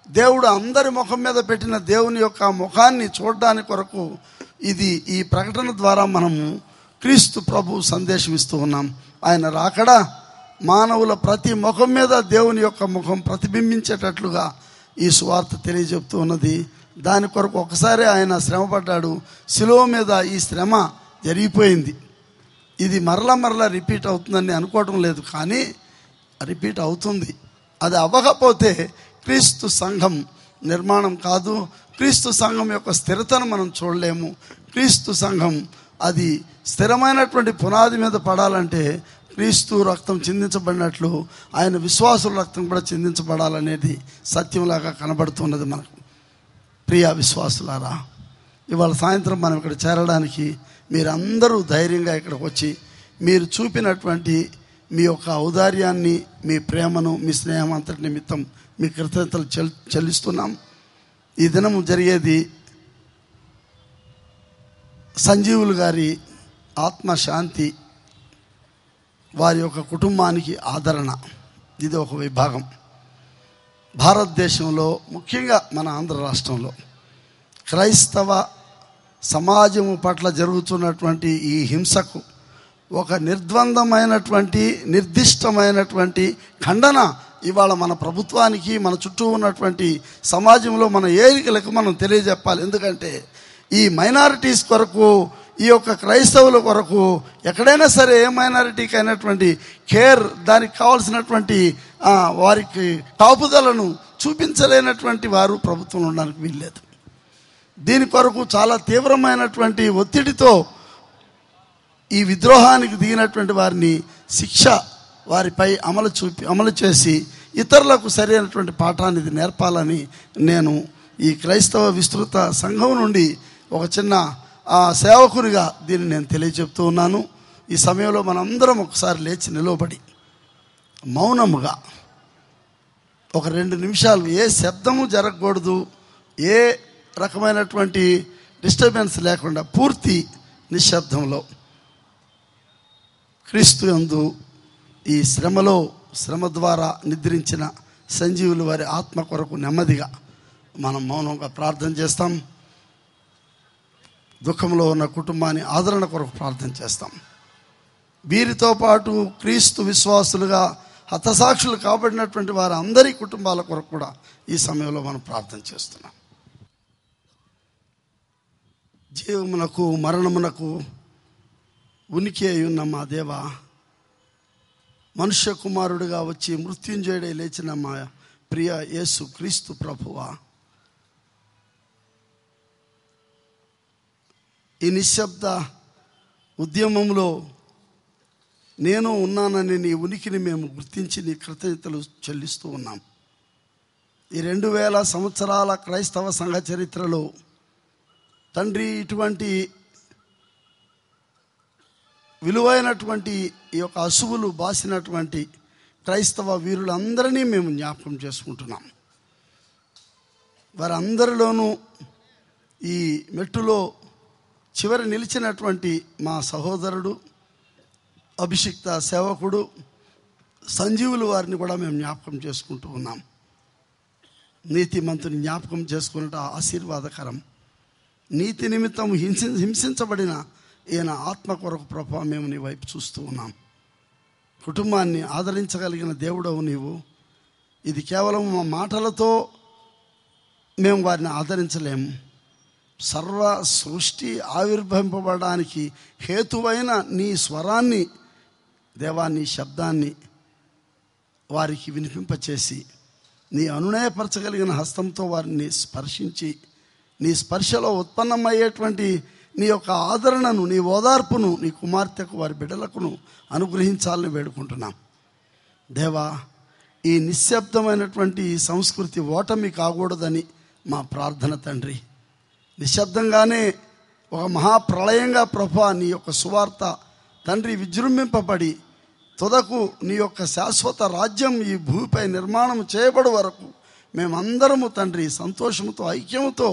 దేవుడు అందరి ముఖం మీద పెట్టిన దేవుని యొక్క ముఖాన్ని చూడడానికి కొరకు ఇది ఈ ప్రకటన ద్వారా మనము క్రీస్తు ప్రభు సందేశం ఇస్తూ ఉన్నాం. ఆయన రాకడా మానవుల ప్రతి ముఖం మీద దేవుని యొక్క ముఖం ప్రతిబింబించేటట్లుగా ఈ సువార్త తెలియజెప్తూ ఉన్నది. దాని కొరకు ఒకసారి ఆయన శ్రమపడ్డాడు, శిలువ మీద ఈ శ్రమ జరిగిపోయింది. ఇది మరలా రిపీట్ అవుతుందని అనుకోవటం లేదు, కానీ రిపీట్ అవుతుంది. అది అవ్వకపోతే క్రీస్తు సంఘం నిర్మాణం కాదు, క్రీస్తు సంఘం యొక్క స్థిరతను మనం చూడలేము. క్రీస్తు సంఘం అది స్థిరమైనటువంటి పునాది మీద పడాలంటే క్రీస్తు రక్తం చిందించబడినట్లు ఆయన విశ్వాసుల రక్తం కూడా చిందించబడాలనేది సత్యంలాగా కనబడుతున్నది మనకు. ప్రియ విశ్వాసులారా, ఇవాళ సాయంత్రం మనం ఇక్కడ చేరడానికి మీరందరూ ధైర్యంగా ఇక్కడికి వచ్చి మీరు చూపినటువంటి మీ యొక్క ఔదార్యాన్ని, మీ ప్రేమను, మీ స్నేహం అంతటి నిమిత్తం మీ కృతజ్ఞతలు చెల్లిస్తున్నాం. ఈ దినం జరిగేది సంజీవులు గారి ఆత్మశాంతి, వారి యొక్క కుటుంబానికి ఆదరణ, ఇది ఒక విభాగం. భారతదేశంలో ముఖ్యంగా మన ఆంధ్ర రాష్ట్రంలో క్రైస్తవ సమాజము పట్ల జరుగుతున్నటువంటి ఈ హింసకు ఒక నిర్దిష్టమైనటువంటి ఖండన ఇవాళ మన ప్రభుత్వానికి, మన చుట్టూ ఉన్నటువంటి సమాజంలో మన ఏరికలకు మనం తెలియజెప్పాలి. ఎందుకంటే ఈ మైనారిటీస్ కొరకు, ఈ యొక్క క్రైస్తవుల కొరకు ఎక్కడైనా సరే ఏ మైనారిటీకి అయినటువంటి కేర్, దానికి కావాల్సినటువంటి వారికి కాపుదలను చూపించలేనటువంటి వారు ప్రభుత్వంలో ఉండడానికి వీల్లేదు. దీని కొరకు చాలా తీవ్రమైనటువంటి ఒత్తిడితో ఈ విద్రోహానికి దిగినటువంటి వారిని శిక్ష వారిపై అమలు చేసి ఇతరులకు సరైనటువంటి పాఠాన్ని ఇది నేర్పాలని నేను ఈ క్రైస్తవ విస్తృత సంఘం నుండి ఒక చిన్న సేవకునిగా దీన్ని నేను తెలియజెప్తూ ఉన్నాను. ఈ సమయంలో మనందరం ఒకసారి లేచి నిలవబడి మౌనముగా ఒక 2 నిమిషాలు ఏ శబ్దము జరగకూడదు, ఏ రకమైనటువంటి డిస్టర్బెన్స్ లేకుండా పూర్తి నిశ్శబ్దంలో క్రీస్తు యందు ఈ శ్రమ ద్వారా నిద్రించిన సంజీవులు వారి ఆత్మ కొరకు నెమ్మదిగా మనం మౌనంగా ప్రార్థన చేస్తాం. దుఃఖంలో ఉన్న కుటుంబాన్ని ఆదరణ కొరకు ప్రార్థన చేస్తాం. వీరితో పాటు క్రీస్తు విశ్వాసులుగా హతసాక్షులు కాబడినటువంటి వారి అందరి కుటుంబాల కొరకు కూడా ఈ సమయంలో మనం ప్రార్థన చేస్తున్నాం. జీవమునకు మరణమునకు ఉనికి అయి ఉన్న మా దేవ, మనుష్య కుమారుడిగా వచ్చి మృత్యుంజయుడై లేచిన మా ప్రియ యేసు క్రీస్తు ప్రభువా, ఈ నిశ్శబ్ద ఉద్యమంలో నేను ఉన్నానని నీ ఉనికిని మేము గుర్తించి నీ కృతజ్ఞతలు చెల్లిస్తూ ఉన్నాం. ఈ 2000 సంవత్సరాల క్రైస్తవ సంఘ చరిత్రలో తండ్రి ఇటువంటి విలువైనటువంటి ఈ యొక్క అసువులు బాసినటువంటి క్రైస్తవ వీరులందరినీ మేము జ్ఞాపకం చేసుకుంటున్నాం. వారందరిలోనూ ఈ మెట్టులో చివరి నిలిచినటువంటి మా సహోదరుడు అభిషిక్త సేవకుడు సంజీవులు వారిని కూడా మేము జ్ఞాపకం చేసుకుంటూ ఉన్నాం. నీతిమంతుని జ్ఞాపకం చేసుకున్నట ఆశీర్వాదకరం. నీతి నిమిత్తం హింసించబడిన ఈయన ఆత్మ కొరకు ప్రభా మేము నీ వైపు చూస్తూ ఉన్నాం. కుటుంబాన్ని ఆదరించగలిగిన దేవుడవు నీవు. ఇది కేవలం మా మాటలతో మేము వారిని ఆదరించలేము. సర్వ సృష్టి ఆవిర్భవింపబడడానికి హేతువైన నీ స్వరాన్ని, దేవా నీ శబ్దాన్ని వారికి వినిపింపచేసి నీ అనునయపరచగలిగిన హస్తంతో వారిని స్పర్శించి నీ స్పర్శలో ఉత్పన్నమయ్యేటువంటి నీ యొక్క ఆదరణను, నీ ఓదార్పును నీ కుమార్తెకు వారి బిడ్డలకును అనుగ్రహించాలని వేడుకుంటున్నాం. దేవా, ఈ నిశ్శబ్దమైనటువంటి ఈ సంస్కృతి ఓటమి కాకూడదని మా ప్రార్థన తండ్రి. నిశ్శబ్దంగానే ఒక మహాప్రళయంగా ప్రభా నీ యొక్క సువార్త తండ్రి విజృంభింపబడి తుదకు నీ యొక్క శాశ్వత రాజ్యం ఈ భూమిపై నిర్మాణం చేయబడి వరకు మేమందరము తండ్రి సంతోషంతో ఐక్యముతో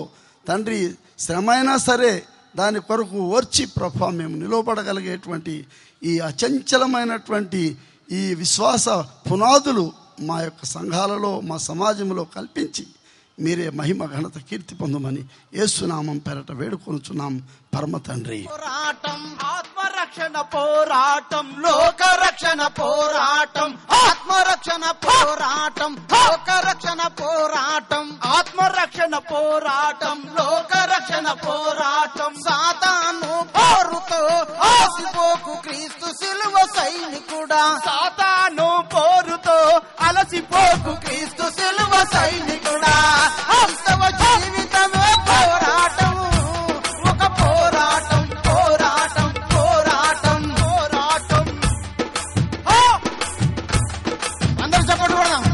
తండ్రి శ్రమైనా సరే దాని కొరకు ఓర్చి ప్రభా మేము నిలవబడగలిగేటువంటి ఈ అచంచలమైనటువంటి ఈ విశ్వాస పునాదులు మా యొక్క సంఘాలలో మా సమాజంలో కల్పించి మీరే మహిమ ఘనత కీర్తి పొందమని యేసునామం పేరట వేడుకొనుచున్నాం పరమ తండ్రి. పోరాటం ఆత్మరక్షణ పోరాటం, లోకరక్షణ పోరాటం, ఆత్మరక్షణ పోరాటం, లోకరక్షణ పోరాటం, ఆత్మరక్షణ పోరాటం, లోకరక్షణ పోరాటం. సాతాను పోరుతో అలసిపోకు క్రీస్తు సిలువ సైనికుడా, సాతాను పోరుతో అలసిపోకు క్రీస్తు సిలువ సైనికుడా. అంతవ జీవితమే పోరాటం, ఒక పోరాటం, పోరాటం, పోరాటం, పోరాటం. అందరూ చెప్పండి కొడదాం.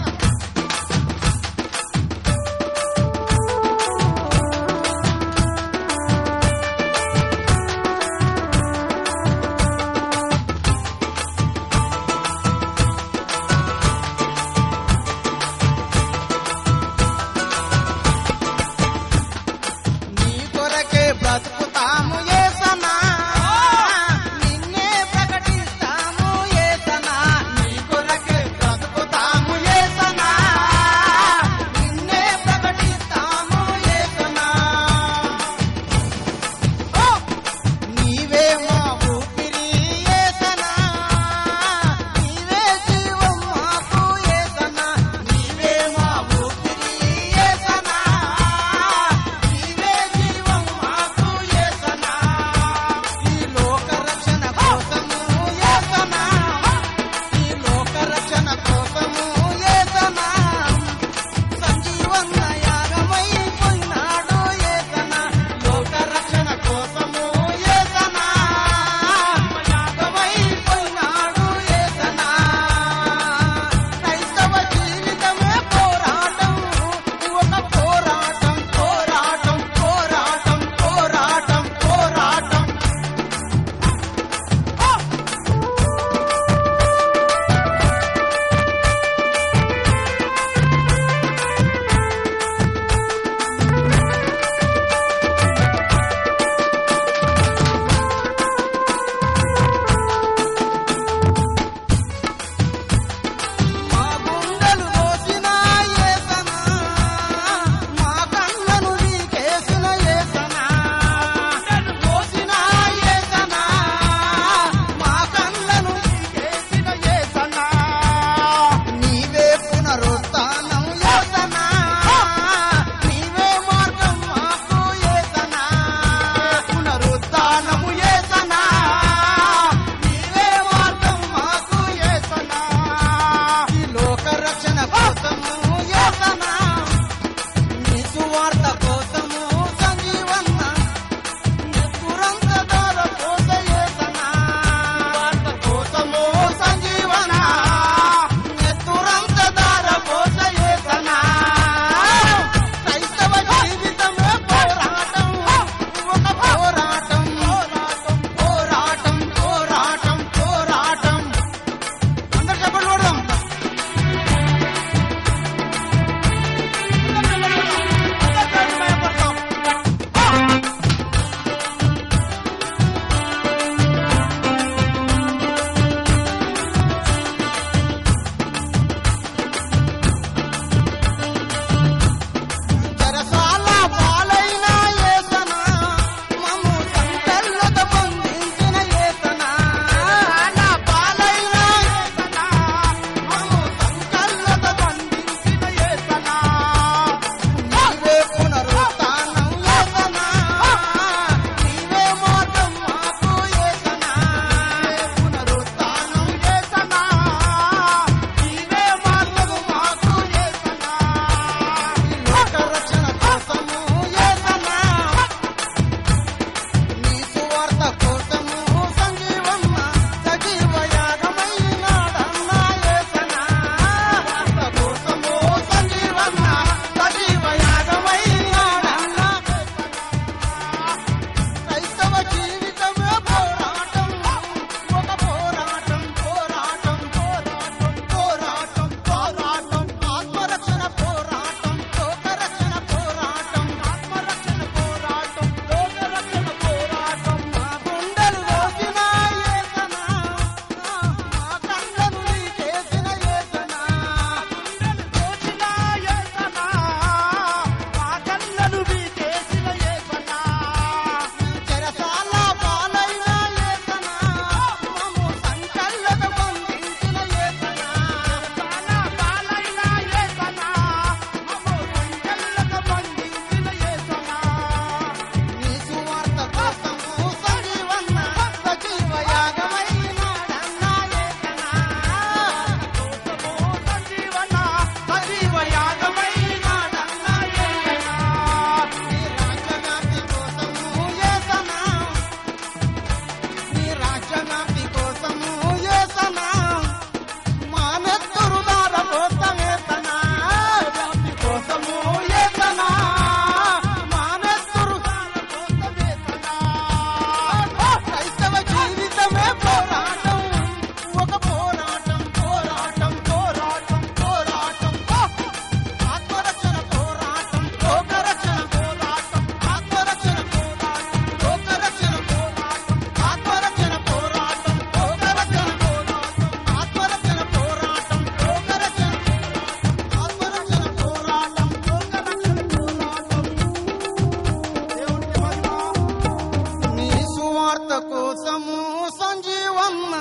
సంజీవన్న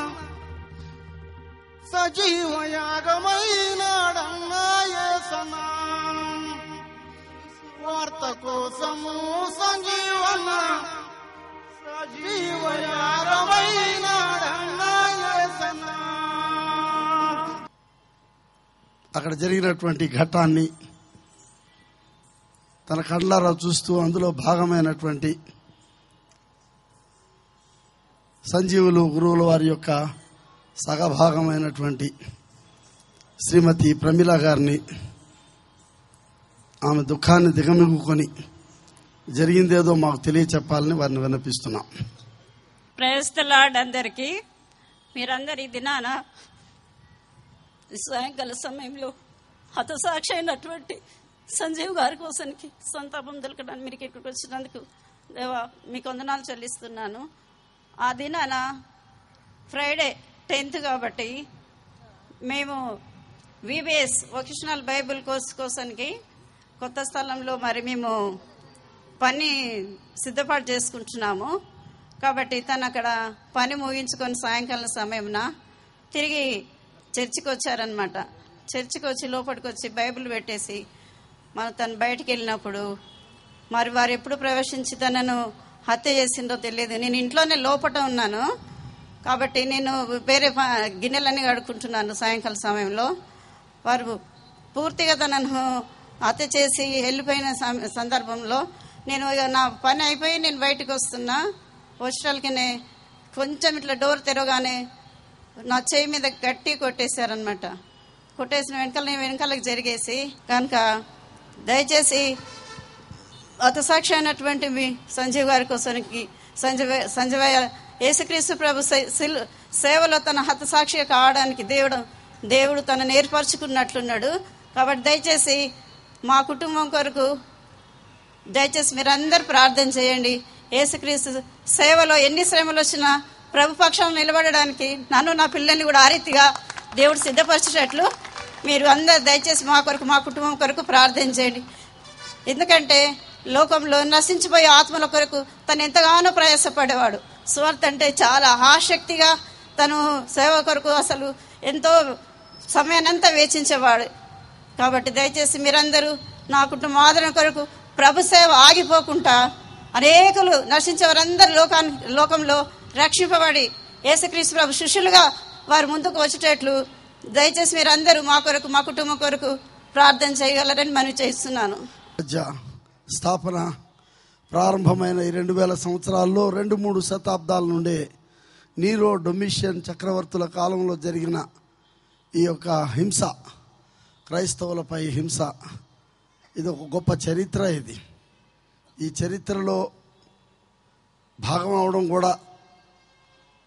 సజీవ యాగమైనాడన్నా యేసన్నా వార్త కోసము సంజీవన్న సజీవ యాగమైనాడన్నా యేసన్నా. అక్కడ జరిగినటువంటి ఘట్టాన్ని తన కళ్ళారా చూస్తూ అందులో భాగమైనటువంటి సంజీవులు గురువుల వారి యొక్క సగభాగమైనటువంటి శ్రీమతి ప్రమీల గారిని ఆమె దుఃఖాన్ని దిగమింగుకొని జరిగిందేదో మాకు తెలియచెప్పాలని వారిని విన్నపిస్తున్నాం. ప్రైజ్ ది లార్డ్ అందరికీ. మీరందరు ఈ దినాన సాయంకాల సమయంలో హతసాక్షి అయినటువంటి సంజీవ్ గారి కోసానికి సంతాపం దొరకడానికి మీరు ఇక్కడికి వచ్చినందుకు దేవా మీకు వందనాలు చెల్లిస్తున్నాను. ఆ దినాన ఫ్రైడే 10th కాబట్టి మేము విబిఎస్ వొకేషనల్ బైబిల్ కోర్స్ కోసానికి కొత్త స్థలంలో మరి మేము పని సిద్ధపాటు చేసుకుంటున్నాము. కాబట్టి తను అక్కడ పని ముగించుకొని సాయంకాలం సమయంన తిరిగి చర్చికి వచ్చారనమాట. చర్చికి వచ్చి లోపలికి వచ్చి బైబిల్ పెట్టేసి తను బయటికి వెళ్ళినప్పుడు మరి వారు ఎప్పుడు ప్రవేశించి తనను హత్య చేసిందో తెలియదు. నేను ఇంట్లోనే లోపట ఉన్నాను కాబట్టి నేను వేరే గిన్నెలన్నీ కడుక్కుంటున్నాను. సాయంకాల సమయంలో వారు పూర్తిగా తనను హత్య చేసి వెళ్ళిపోయిన సందర్భంలో నేను నా పని అయిపోయి నేను బయటకు వస్తున్నా. వచ్చేటోళ్ళకి కొంచెం ఇట్లా డోర్ తెరవగానే నా చేయి మీద గట్టి కొట్టేశారనమాట. కొట్టేసిన వెనకాలకు జరిగేసి కనుక దయచేసి హతసాక్షి అయినటువంటి మీ సంజీవ్ గారి కోసానికి సంజీవయ్య యేసుక్రీస్తు ప్రభు సేవలో తన హతసాక్షి కావడానికి దేవుడు తనను ఏర్పరచుకున్నట్లున్నాడు. కాబట్టి దయచేసి మా కుటుంబం కొరకు దయచేసి మీరందరూ ప్రార్థన చేయండి. యేసుక్రీస్తు సేవలో ఎన్ని శ్రమలు వచ్చినా ప్రభు పక్షాన్ని నిలబడడానికి నన్ను నా పిల్లల్ని కూడా ఆ రీతిగా దేవుడు సిద్ధపరిచేటట్లు మీరు అందరు దయచేసి మా కొరకు మా కుటుంబం కొరకు ప్రార్థన చేయండి. ఎందుకంటే లోకంలో నశించిపోయే ఆత్మల కొరకు తను ఎంతగానో ప్రయాసపడేవాడు. సువార్త అంటే చాలా ఆసక్తిగా తను సేవ కొరకు అసలు ఎంతో సమయాన్నంతా వేచించేవాడు. కాబట్టి దయచేసి మీరందరూ నా కుటుంబం ఆదరణ కొరకు ప్రభు సేవ ఆగిపోకుండా అనేకులు నశించే వారందరూ లోకంలో రక్షింపబడి యేసుక్రీస్తు ప్రభు శిష్యులుగా వారు ముందుకు వచ్చేటట్లు దయచేసి మీరందరూ మా కొరకు మా కుటుంబం కొరకు ప్రార్థన చేయగలరని మనవి చేస్తున్నాను. స్థాపన ప్రారంభమైన ఈ 2000 సంవత్సరాల్లో 2-3 శతాబ్దాల నుండే నీరో డొమిషియన్ చక్రవర్తుల కాలంలో జరిగిన ఈ యొక్క హింస, క్రైస్తవులపై హింస, ఇది ఒక గొప్ప చరిత్ర. ఈ చరిత్రలో భాగం అవడం కూడా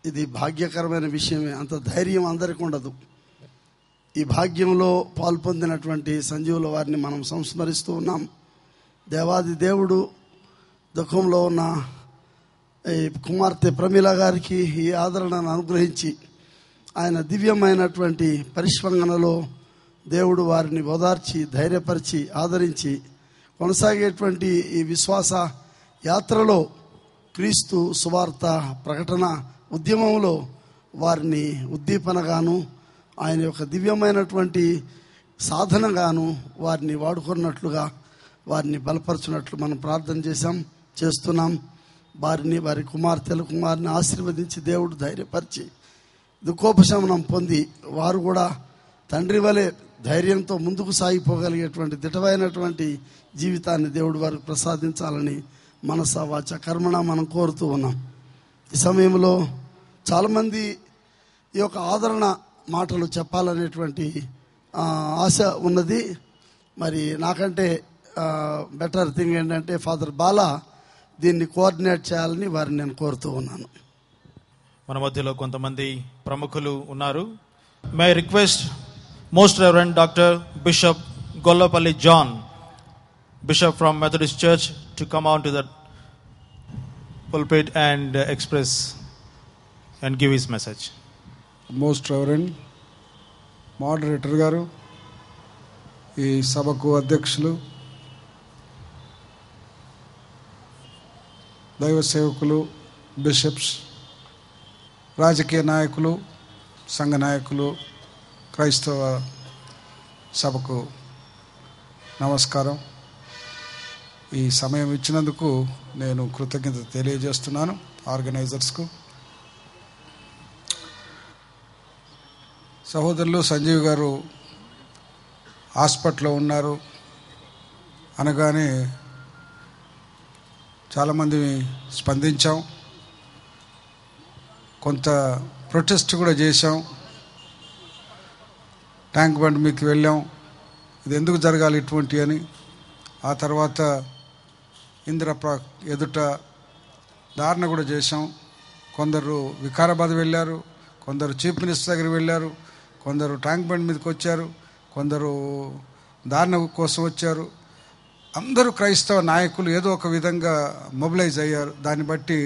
ఇది భాగ్యకరమైన విషయమే. అంత ధైర్యం అందరికీ ఉండదు. ఈ భాగ్యంలో పాల్పొందినటువంటి సంజీవుల వారిని మనం సంస్మరిస్తూ ఉన్నాం. దేవాది దేవుడు దుఃఖంలో ఉన్న ఈ కుమార్తె ప్రమీల గారికి ఈ ఆదరణను అనుగ్రహించి ఆయన దివ్యమైనటువంటి పరిష్వంగనలో దేవుడు వారిని ఓదార్చి ధైర్యపరిచి ఆదరించి కొనసాగేటువంటి ఈ విశ్వాస యాత్రలో క్రీస్తు సువార్త ప్రకటన ఉద్యమంలో వారిని ఉద్దీపనగాను ఆయన యొక్క దివ్యమైనటువంటి సాధనగాను వారిని వాడుకున్నట్లుగా వారిని బలపరచున్నట్లు మనం ప్రార్థన చేస్తున్నాం. వారి కుమార్తెని ఆశీర్వదించి దేవుడు ధైర్యపరిచి దుఃఖోపశమనం పొంది వారు కూడా తండ్రి వలె ధైర్యంతో ముందుకు సాగిపోగలిగేటువంటి దిటమైనటువంటి జీవితాన్ని దేవుడు వారికి ప్రసాదించాలని మనస వాచ కర్మణ మనం కోరుతూ ఉన్నాం. ఈ సమయంలో చాలామంది ఈ యొక్క ఆదరణ మాటలు చెప్పాలనేటువంటి ఆశ ఉన్నది. మరి నాకంటే బెటర్ థింగ్ ఏంటంటే ఫాదర్ బాలా దీన్ని కోఆర్డినేట్ చేయాలని వారిని నేను కోరుతూ ఉన్నాను. మన మధ్యలో కొంతమంది ప్రముఖులు ఉన్నారు. May request most reverend doctor bishop Gollapalli John, bishop from Methodist church, to come on to the pulpit and express and give his message. Most reverend moderator garu, ఈ సభకు అధ్యక్షులు, దైవ సేవకులు, బిషప్స్, రాజకీయ నాయకులు, సంఘ నాయకులు, క్రైస్తవ సభకు నమస్కారం. ఈ సమయం ఇచ్చినందుకు నేను కృతజ్ఞత తెలియజేస్తున్నాను ఆర్గనైజర్స్కు. సహోదరులు సంజీవ్ గారు హాస్పిటల్లో ఉన్నారు అనగానే చాలామంది స్పందించాం, కొంత ప్రొటెస్ట్ కూడా చేశాం, ట్యాంక్ బండ్ మీకు వెళ్ళాం, ఇది ఎందుకు జరగాలి ఇటువంటి అని. ఆ తర్వాత ఎదుట ధారణ కూడా చేశాం. కొందరు వికారాబాద్ వెళ్ళారు, కొందరు చీఫ్ మినిస్టర్ దగ్గరికి వెళ్ళారు, కొందరు ట్యాంక్ బండ్ మీదకి వచ్చారు, కొందరు ధారణ కోసం వచ్చారు. అందరూ క్రైస్తవ నాయకులు ఏదో ఒక విధంగా మొబిలైజ్ అయ్యారు. దాన్ని బట్టి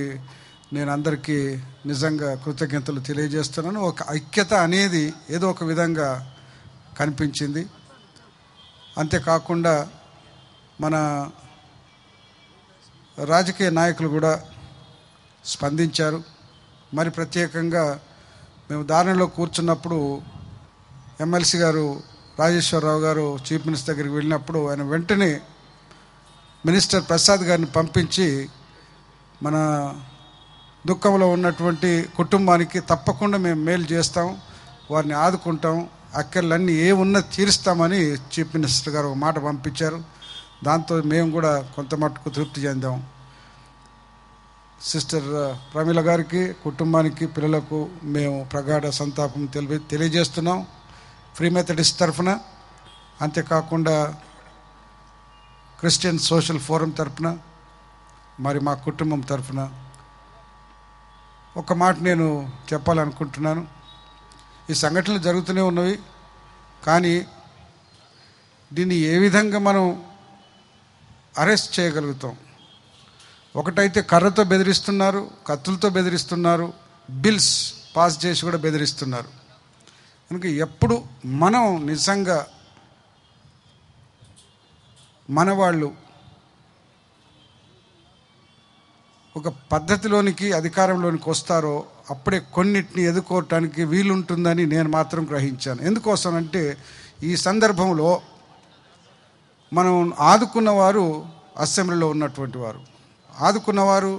నేను అందరికీ నిజంగా కృతజ్ఞతలు తెలియజేస్తున్నాను. ఒక ఐక్యత అనేది ఏదో ఒక విధంగా కనిపించింది. అంతేకాకుండా మన రాజకీయ నాయకులు కూడా స్పందించారు. మరి ప్రత్యేకంగా మేము ధారణలో కూర్చున్నప్పుడు ఎమ్మెల్సీ గారు రాజేశ్వరరావు గారు చీఫ్ మినిస్టర్ దగ్గరికి వెళ్ళినప్పుడు ఆయన వెంటనే మినిస్టర్ ప్రసాద్ గారిని పంపించి మన దుఃఖంలో ఉన్నటువంటి కుటుంబానికి తప్పకుండా మేము మేలు చేస్తాం, వారిని ఆదుకుంటాం, అక్కర్లన్నీ ఏ ఉన్నా తీరుస్తామని చీఫ్ మినిస్టర్ గారు ఒక మాట పంపించారు. దాంతో మేము కూడా కొంత మట్టుకు తృప్తి చెందాం. సిస్టర్ ప్రమీల గారికి, కుటుంబానికి, పిల్లలకు మేము ప్రగాఢ సంతాపం తెలియజేస్తున్నాం ఫ్రీ మెథడిస్ట్ తరఫున. అంతేకాకుండా క్రిస్టియన్ సోషల్ ఫోరం తరఫున, మరి మా కుటుంబం తరఫున ఒక మాట నేను చెప్పాలనుకుంటున్నాను. ఈ సంఘటనలు జరుగుతూనే ఉన్నవి, కానీ దీన్ని ఏ విధంగా మనం అరెస్ట్ చేయగలుగుతాం? ఒకటైతే కర్రతో బెదిరిస్తున్నారు, కత్తులతో బెదిరిస్తున్నారు, బిల్స్ పాస్ చేసి కూడా బెదిరిస్తున్నారు. కనుక ఎప్పుడు మనం నిజంగా మనవాళ్ళు ఒక పద్ధతిలోనికి, అధికారంలోనికి వస్తారో అప్పుడే కొన్నిటిని ఎదుర్కోవటానికి వీలుంటుందని నేను మాత్రం గ్రహించాను. ఎందుకోసం అంటే ఈ సందర్భంలో మనం ఆదుకున్నవారు అసెంబ్లీలో ఉన్నటువంటి వారు, ఆదుకున్నవారు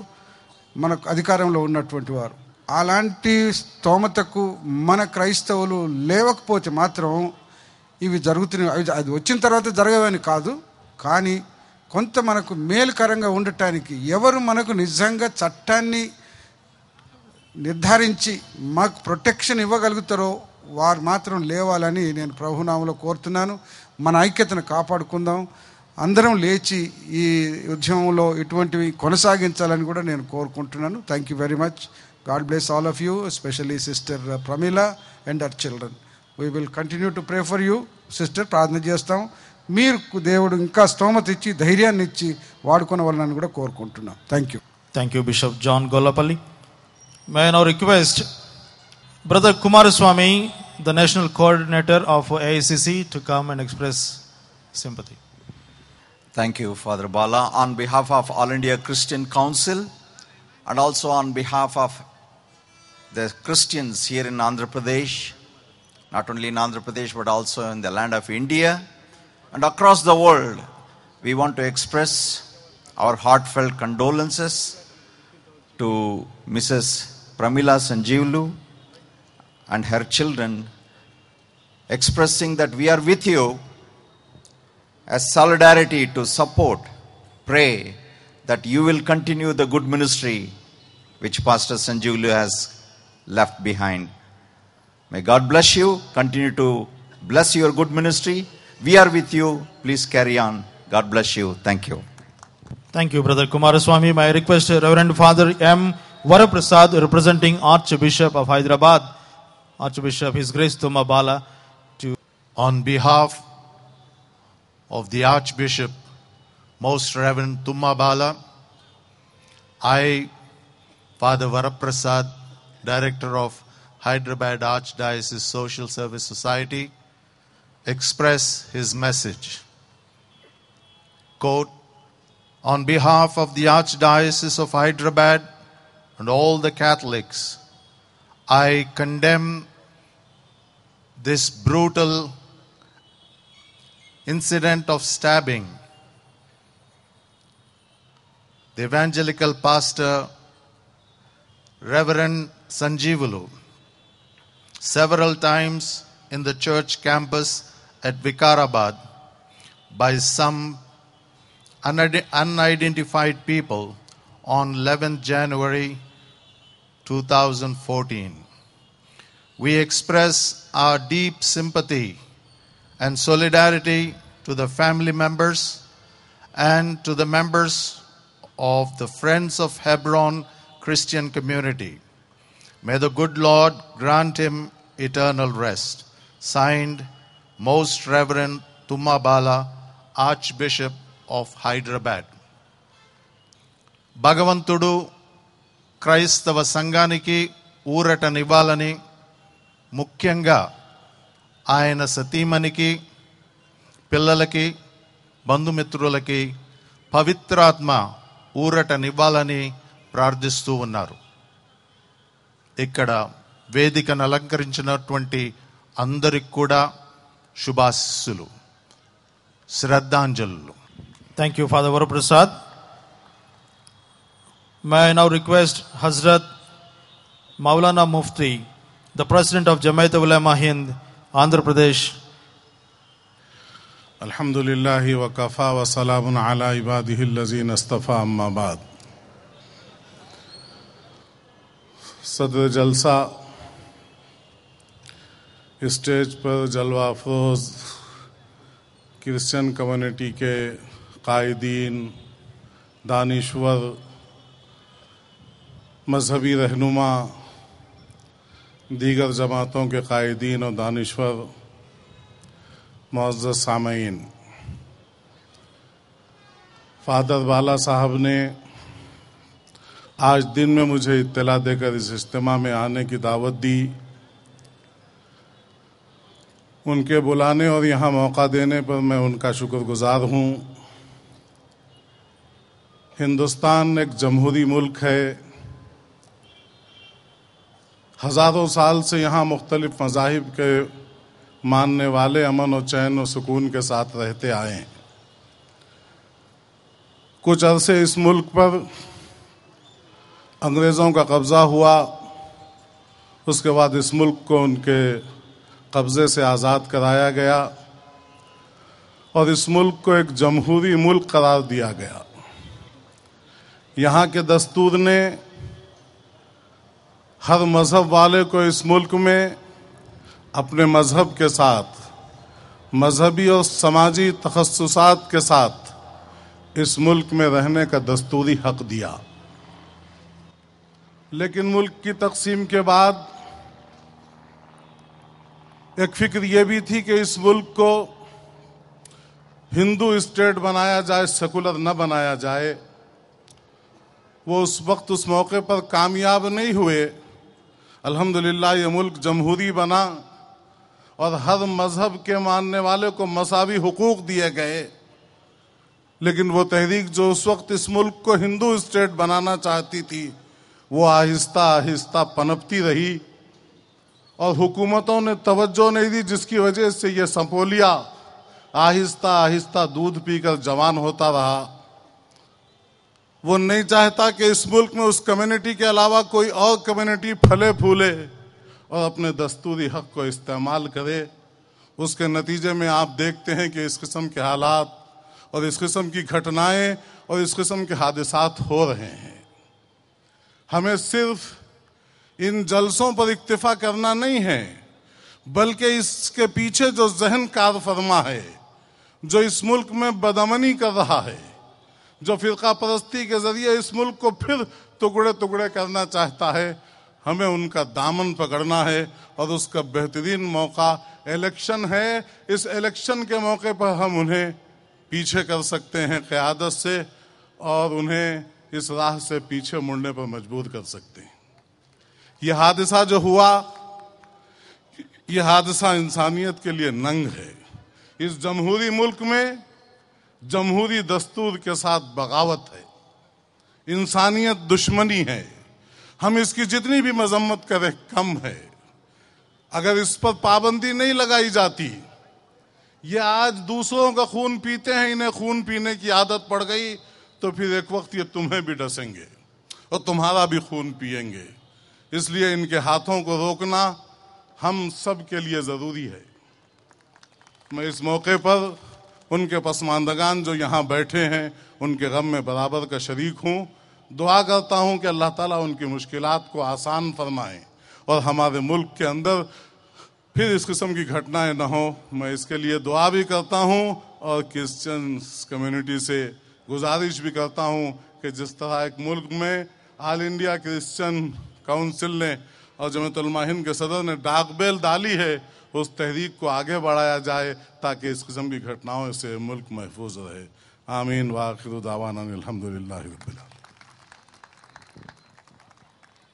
మనకు అధికారంలో ఉన్నటువంటి వారు. అలాంటి స్తోమతకు మన క్రైస్తవులు లేవకపోతే మాత్రం ఇవి జరుగుతున్నాయి. అది వచ్చిన తర్వాత జరగవని కాదు, కానీ కొంత మనకు మేలుకరంగా ఉండటానికి ఎవరు మనకు నిజంగా చట్టాన్ని నిర్ధారించి మాకు ప్రొటెక్షన్ ఇవ్వగలుగుతారో వారు మాత్రం లేవాలని నేను ప్రభునామంలో కోరుతున్నాను. మన ఐక్యతను కాపాడుకుందాం, అందరం లేచి ఈ ఉద్యమంలో ఇటువంటివి కొనసాగించాలని కూడా నేను కోరుకుంటున్నాను. Thank you very much. God bless all of you, especially sister Pramila and our children. We will continue to pray for you sister. ప్రార్థన చేస్తాం, మీరు దేవుడు ఇంకా స్తోమత ఇచ్చి ధైర్యాన్ని ఇచ్చి వాడుకున్న వాళ్ళని కూడా కోరుకుంటున్నాం. Thank you. Thank you bishop John Gollapalli. May I now request Brother Kumaraswamy, the National Coordinator of AICC, to come and express sympathy. Thank you, Father Bala. On behalf of All India Christian Council and also on behalf of the Christians here in Andhra Pradesh, not only in Andhra Pradesh but also in the land of India and across the world, we want to express our heartfelt condolences to Mrs. Pramila Sanjeevlu and her children, expressing that we are with you as solidarity to support, pray that you will continue the good ministry which Pastor Sanjeevlu has left behind. May God bless you, continue to bless your good ministry. We are with you, please carry on. God bless you. Thank you. Thank you, Brother Kumaraswamy. May I request Reverend Father M. Varaprasad, representing Archbishop of Hyderabad, Archbishop His Grace Tumma Bala, to... On behalf of the Archbishop, Most Reverend Tumma Bala, I, Father Varaprasad, Director of Hyderabad Archdiocese Social Service Society, express his message. Quote, on behalf of the Archdiocese of Hyderabad and all the Catholics, I condemn this brutal incident of stabbing the evangelical pastor Reverend Sanjeevulu several times in the church campus at Vikarabad by some unidentified people on 11th January 2014. We express our deep sympathy and solidarity to the family members and to the members of the Friends of Hebron Christian community. May the good Lord grant him eternal rest. Signed, Most Reverend Tummabala, Archbishop of Hyderabad. భగవంతుడు క్రైస్తవ సంఘానికి ఊరటనివ్వాలని ముఖ్యంగా ఆయన సతీమణికి, పిల్లలకి, బంధుమిత్రులకి పవిత్రాత్మ ఊరటనివ్వాలని ప్రార్థిస్తూ ఉన్నారు. ఇక్కడ వేదికను అలంకరించినటువంటి అందరికి కూడా శుభాశీస్సులు, శ్రద్ధాంజలులు. Thank you, Father Varaprasad. May I now request Hazrat Maulana Mufti, the President of Jamaat Ulema Hind, Andhra Pradesh. Alhamdulillahi wa kafa wa salamun ala ibadihi allazina istafa amma ba'd. सदर जलसा, स्टेज पर जलवा अफरोज क्रिश्चियन कम्युनिटी के कायदीन, दानिश्वर, मजहबी रहनुमा, दीगर जमातों के कायदीन और दानिश्वर, मुअज़्ज़ज़ सामईन, फादर बाला साहब ने आज दिन में मुझे इत्तला देकर इस इज्तिमा में आने की दावत दी. उनके बुलाने और यहाँ मौका देने पर मैं उनका शुक्रगुजार हूँ. हिंदुस्तान एक जमहूरी मुल्क है. हज़ारों साल से यहाँ मुख्तलिफ मज़ाहिब के मानने वाले अमन और चैन और सुकून के साथ रहते आए हैं. कुछ अरसे इस मुल्क पर अंग्रेज़ों का कब्ज़ा हुआ, उसके बाद इस मुल्क को उनके कब्ज़े से आज़ाद कराया गया और इस मुल्क को एक जमहूरी मुल्क करार दिया गया. यहाँ के दस्तूर ने हर मज़हब वाले को इस मुल्क में अपने मज़हब के साथ, मज़हबी और समाजी तखस्सुसात के साथ इस मुल्क में रहने का दस्तूरी हक दिया. लेकिन मुल्क की तकसीम के बाद एक फिक्र ये भी थी कि इस मुल्क को हिंदू स्टेट बनाया जाए, सेकुलर न बनाया जाए. वो उस वक्त उस मौके पर कामयाब नहीं हुए. अल्हम्दुलिल्लाह ये मुल्क जमहूरी बना और हर मज़हब के मानने वाले को मसावी हुकूक दिए गए. लेकिन वो तहरीक जो उस वक्त इस मुल्क को हिंदू स्टेट बनाना चाहती थी, वो आहिस्ता आहिस्ता पनपती रही और हुकूमतों ने तवज्जो नहीं दी, जिसकी वजह से ये संपोलिया आहिस्ता आहिस्ता दूध पीकर जवान होता रहा. वो नहीं चाहता कि इस मुल्क में उस कम्युनिटी के अलावा कोई और कम्युनिटी फले फूले और अपने दस्तूरी हक को इस्तेमाल करे. उसके नतीजे में आप देखते हैं कि इस किस्म के हालात और इस किस्म की घटनाएं और इस किस्म के हादसात हो रहे हैं. हमें सिर्फ इन जलसों पर इक्तिफा करना नहीं है, बल्कि इसके पीछे जो जहन कार फरमा है, जो इस मुल्क में बदअमनी कर रहा है, जो फिरका परस्ती के जरिए इस मुल्क को फिर टुकड़े टुकड़े करना चाहता है, हमें उनका दामन पकड़ना है. और उसका बेहतरीन मौका इलेक्शन है. इस इलेक्शन के मौके पर हम उन्हें पीछे कर सकते हैं क़यादत से और उन्हें इस राह से पीछे मुड़ने पर मजबूर कर सकते हैं. यह हादसा जो हुआ, यह हादसा इंसानियत के लिए नंग है. इस जमहूरी मुल्क में जमहूरी दस्तूर के साथ बगावत है, इंसानियत दुश्मनी है. हम इसकी जितनी भी मजम्मत करें कम है। अगर इस पर पाबंदी नहीं लगाई जाती, ये आज दूसरों का खून पीते हैं, इन्हें खून पीने की आदत पड़ गई, तो फिर एक वक्त ये तुम्हें भी डसेंगे और तुम्हारा भी खून पिएंगे। इसलिए इनके हाथों को रोकना हम सब के लिए जरूरी है। मैं इस मौके पर उनके पसमानदगान जो यहाँ बैठे हैं, उनके गम में बराबर का शरीक हूँ। दुआ करता हूँ कि अल्लाह ताला उनकी मुश्किलात को आसान फरमाए और हमारे मुल्क के अंदर फिर इस किस्म की घटनाएं न हो। मैं इसके लिए दुआ भी करता हूँ और क्रिश्चियन कम्युनिटी से गुजारिश भी करता हूँ कि जिस तरह एक मुल्क में ऑल इंडिया क्रिश्चियन काउंसिल ने और जमीयत उलमा हिंद के सदर ने डाकबेल डाली है, उस तहरीक को आगे बढ़ाया जाए ताकि इस किस्म की घटनाओं से मुल्क महफूज रहे। आमीन व आखिरु दावाना अल्हम्दुलिल्लाहि रब्बिल आलमीन।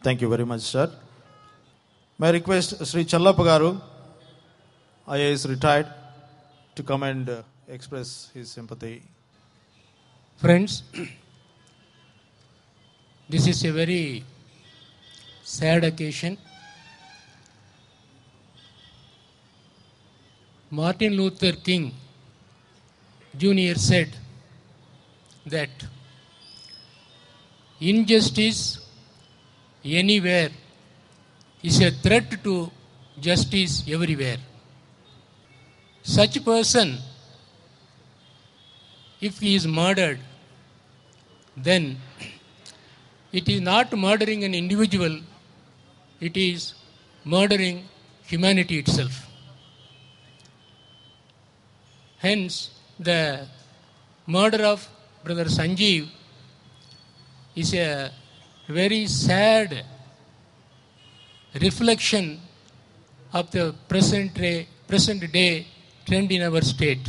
Thank you very much, sir. May I request Sri Challappa Garu, IAS retired, to come and express his sympathy. Friends, this is a very sad occasion. Martin Luther King Jr. said that injustice anywhere is a threat to justice everywhere. Such a person, if he is murdered, then it is not murdering an individual, it is murdering humanity itself. Hence, the murder of Brother Sanjeev is a very sad reflection of the present day trend in our state.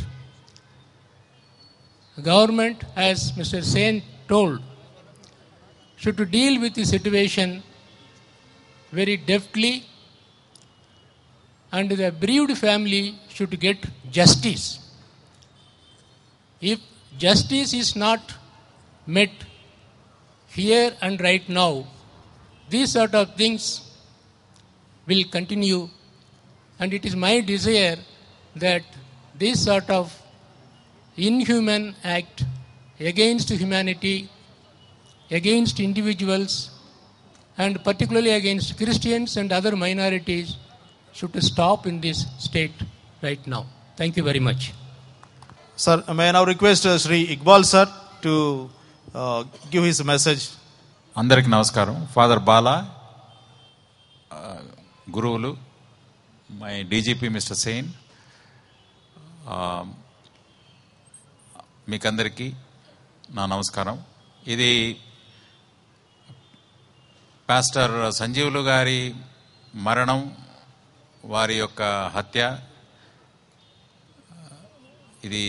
The government, as Mr. Sen told, should deal with the situation very deftly, and the bereaved family should get justice. If justice is not met here and right now, these sort of things will continue, and it is my desire that this sort of inhuman act against humanity, against individuals, and particularly against Christians and other minorities should stop in this state right now. Thank you very much. Sir, may I now request Sri Iqbal sir to give his message. అందరికి నమస్కారం. ఫాదర్ బాలా, గురువులు, మై డీజీపీ మిస్టర్ సేన్, మీకందరికీ నా నమస్కారం. ఇది పాస్టర్ సంజీవులు గారి మరణం, వారి యొక్క హత్య, ఇది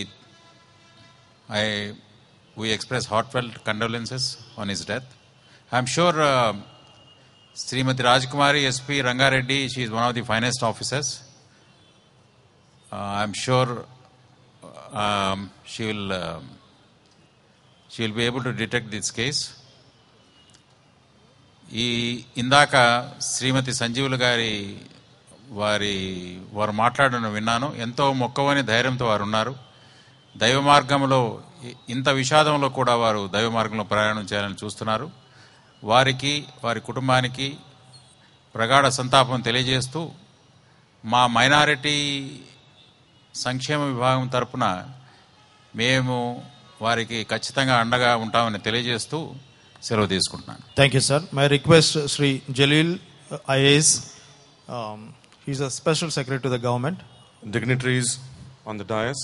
we express heartfelt condolences on his death. I'm sure Srimati Rajkumari SP Rangareddy, she is one of the finest officers. I'm sure she will be able to detect this case. ఇందాక శ్రీమతి సంజీవులు గారి వారు మాట్లాడడం విన్నాను. ఎంతో మొక్కవని ధైర్యంతో వారు ఉన్నారు. దైవ మార్గంలో, ఇంత విషాదంలో కూడా వారు దైవ మార్గంలో ప్రయాణం చేయాలని చూస్తున్నారు. వారికి, వారి కుటుంబానికి ప్రగాఢ సంతాపం తెలియజేస్తూ మా మైనారిటీ సంక్షేమ విభాగం తరపున మేము వారికి ఖచ్చితంగా అండగా ఉంటామని తెలియజేస్తూ సెలవు తీసుకుంటున్నాను. Thank you sir. My request Shri Jaleel IAS, he is a special secretary to the government. Dignitaries on the dais,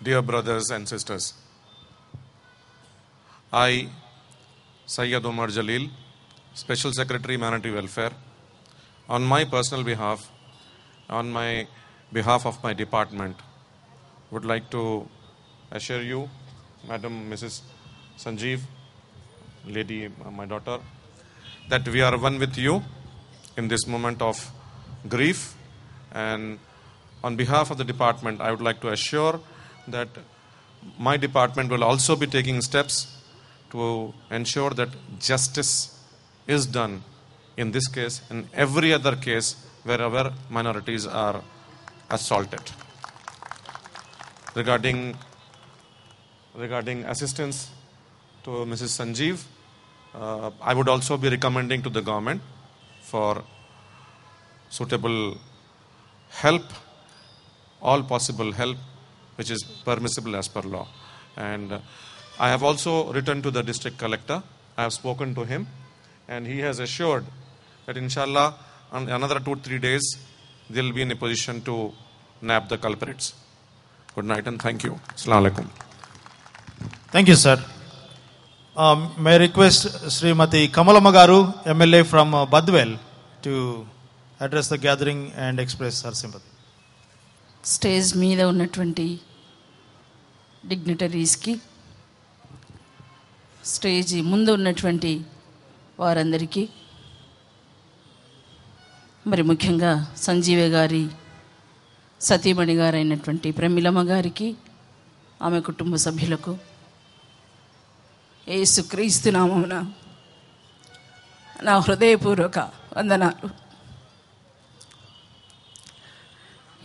dear brothers and sisters, I, Sayyid Omar Jalil, Special Secretary Minority Welfare, on my personal behalf, on my behalf of my department, would like to assure you, Madam Mrs. Sanjeev, lady, my daughter, that we are one with you in this moment of grief, and on behalf of the department, I would like to assure that my department will also be taking steps to ensure that justice is done in this case and every other case wherever minorities are assaulted. Regarding assistance to Mrs. Sanjeev, I would also be recommending to the government for suitable help, all possible help which is permissible as per law. And I have also written to the district collector. I have spoken to him and he has assured that inshallah in another 2-3 days they will be in a position to nab the culprits. Good night and thank you. Assalamu alaikum. Thank you, sir. May I request Srimati Kamalama Garu, MLA from Badwell, to address the gathering and express her sympathy. Stage మీద ఉన్నటువంటి డిగ్నిటరీస్కి, స్టేజ్ ముందు ఉన్నటువంటి వారందరికీ, మరి ముఖ్యంగా సంజీవ గారి సతీమణి గారైనటువంటి ప్రమిలమ్మ గారికి, ఆమె కుటుంబ సభ్యులకు యేసుక్రీస్తు నామమున నా హృదయపూర్వక వందనాలు.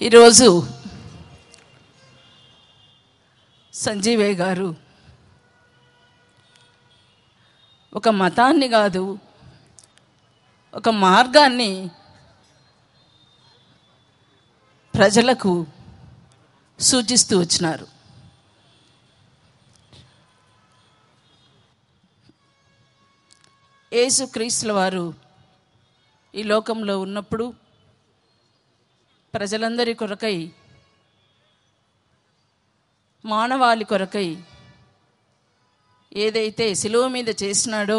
ఈరోజు సంజీవయ్య గారు ఒక మతాన్ని కాదు, ఒక మార్గాన్ని ప్రజలకు సూచిస్తూ వచ్చినారు. యేసుక్రీస్తుల వారు ఈ లోకంలో ఉన్నప్పుడు ప్రజలందరి కొరకై, మానవాళి కొరకై ఏదైతే శిలువ మీద చేసినాడో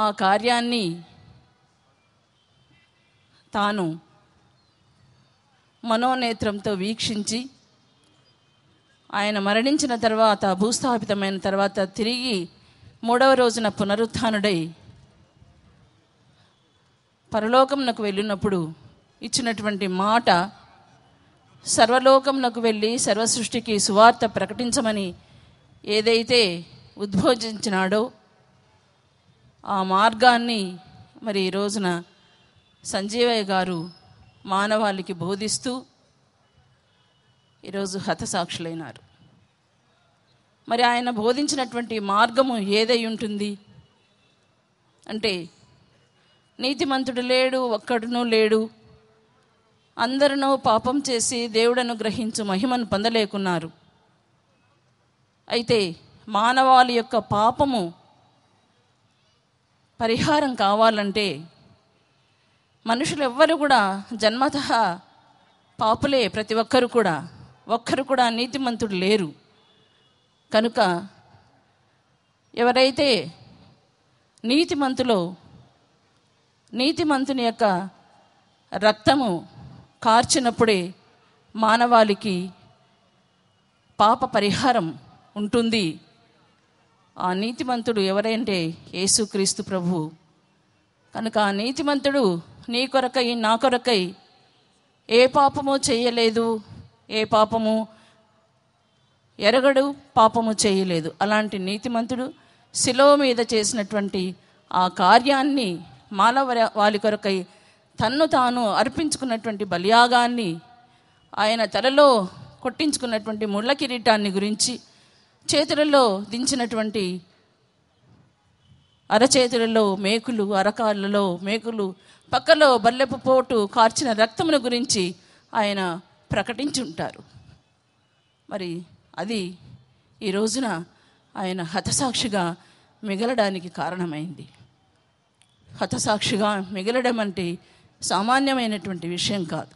ఆ కార్యాన్ని తాను మనోనేత్రంతో వీక్షించి, ఆయన మరణించిన తర్వాత, భూస్థాపితమైన తర్వాత తిరిగి 3వ రోజున పునరుత్థానుడై పరలోకమునకు వెళ్ళినప్పుడు ఇచ్చినటువంటి మాట, సర్వలోకమునకు వెళ్ళి సర్వ సృష్టికి సువార్త ప్రకటించమని ఏదైతే ఉద్బోధించినాడో ఆ మార్గాన్ని మరి ఈ రోజున సంజీవయ్య గారు మానవాళికి బోధిస్తూ ఈరోజు హతసాక్షులైనారు. మరి ఆయన బోధించినటువంటి మార్గము ఏదై ఉంటుంది అంటే, నీతిమంతుడు లేడు, ఒక్కడునూ లేడు, అందరూ పాపం చేసి దేవుడను గ్రహించు మహిమను పొందలేకున్నారు. అయితే మానవాళి యొక్క పాపము పరిహారం కావాలంటే మనుషులు ఎవ్వరు కూడా జన్మతః పాపులే, ప్రతి ఒక్కరు కూడా నీతిమంతుడు లేరు. కనుక ఎవరైతే నీతిమంతుని యొక్క రక్తము కార్చినప్పుడే మానవాళికి పాప పరిహారం ఉంటుంది. ఆ నీతిమంతుడు ఎవరంటే యేసుక్రీస్తు ప్రభువు. కనుక ఆ నీతిమంతుడు నీ కొరకై, నా కొరకై ఏ పాపము చేయలేదు, ఏ పాపము ఎరగడు, పాపము చేయలేదు. అలాంటి నీతిమంతుడు శిలువ మీద చేసినటువంటి ఆ కార్యాన్ని, మానవాళి కొరకై తన్ను తాను అర్పించుకున్నటువంటి బలియాగాన్ని, ఆయన తలలో కొట్టించుకున్నటువంటి ముళ్ళ కిరీటాన్ని గురించి, చేతులలో దించినటువంటి అరచేతులలో మేకులు, అరకాళ్ళలో మేకులు, పక్కలో బల్లెపు పోటు కార్చిన రక్తమును గురించి ఆయన ప్రకటించి ఉంటారు. మరి అది ఈ రోజున ఆయన హతసాక్షిగా మిగలడానికి కారణమైంది. హతసాక్షిగా మిగలడం అంటే సామాన్యమైనటువంటి విషయం కాదు.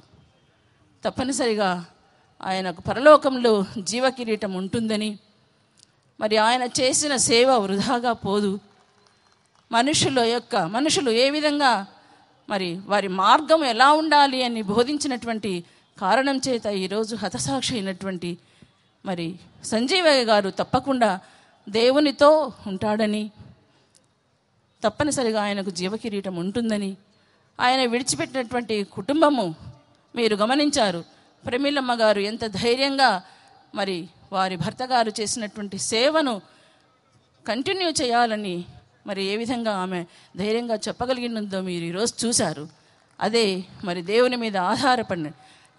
తప్పనిసరిగా ఆయనకు పరలోకంలో జీవకిరీటం ఉంటుందని, మరి ఆయన చేసిన సేవ వృధాగా పోదు. మనుషులు ఏ విధంగా మరి వారి మార్గం ఎలా ఉండాలి అని బోధించినటువంటి కారణం చేత ఈరోజు హతసాక్షి అయినటువంటి మరి సంజీవయ్య గారు తప్పకుండా దేవునితో ఉంటాడని, తప్పనిసరిగా ఆయనకు జీవకిరీటం ఉంటుందని, ఆయన విడిచిపెట్టినటువంటి కుటుంబము మీరు గమనించారు. ప్రమీలమ్మ గారు ఎంత ధైర్యంగా మరి వారి భర్త గారు చేసినటువంటి సేవను కంటిన్యూ చేయాలని మరి ఏ విధంగా ఆమె ధైర్యంగా చెప్పగలిగినందో మీరు ఈరోజు చూశారు. అదే మరి దేవుని మీద ఆధారపడిన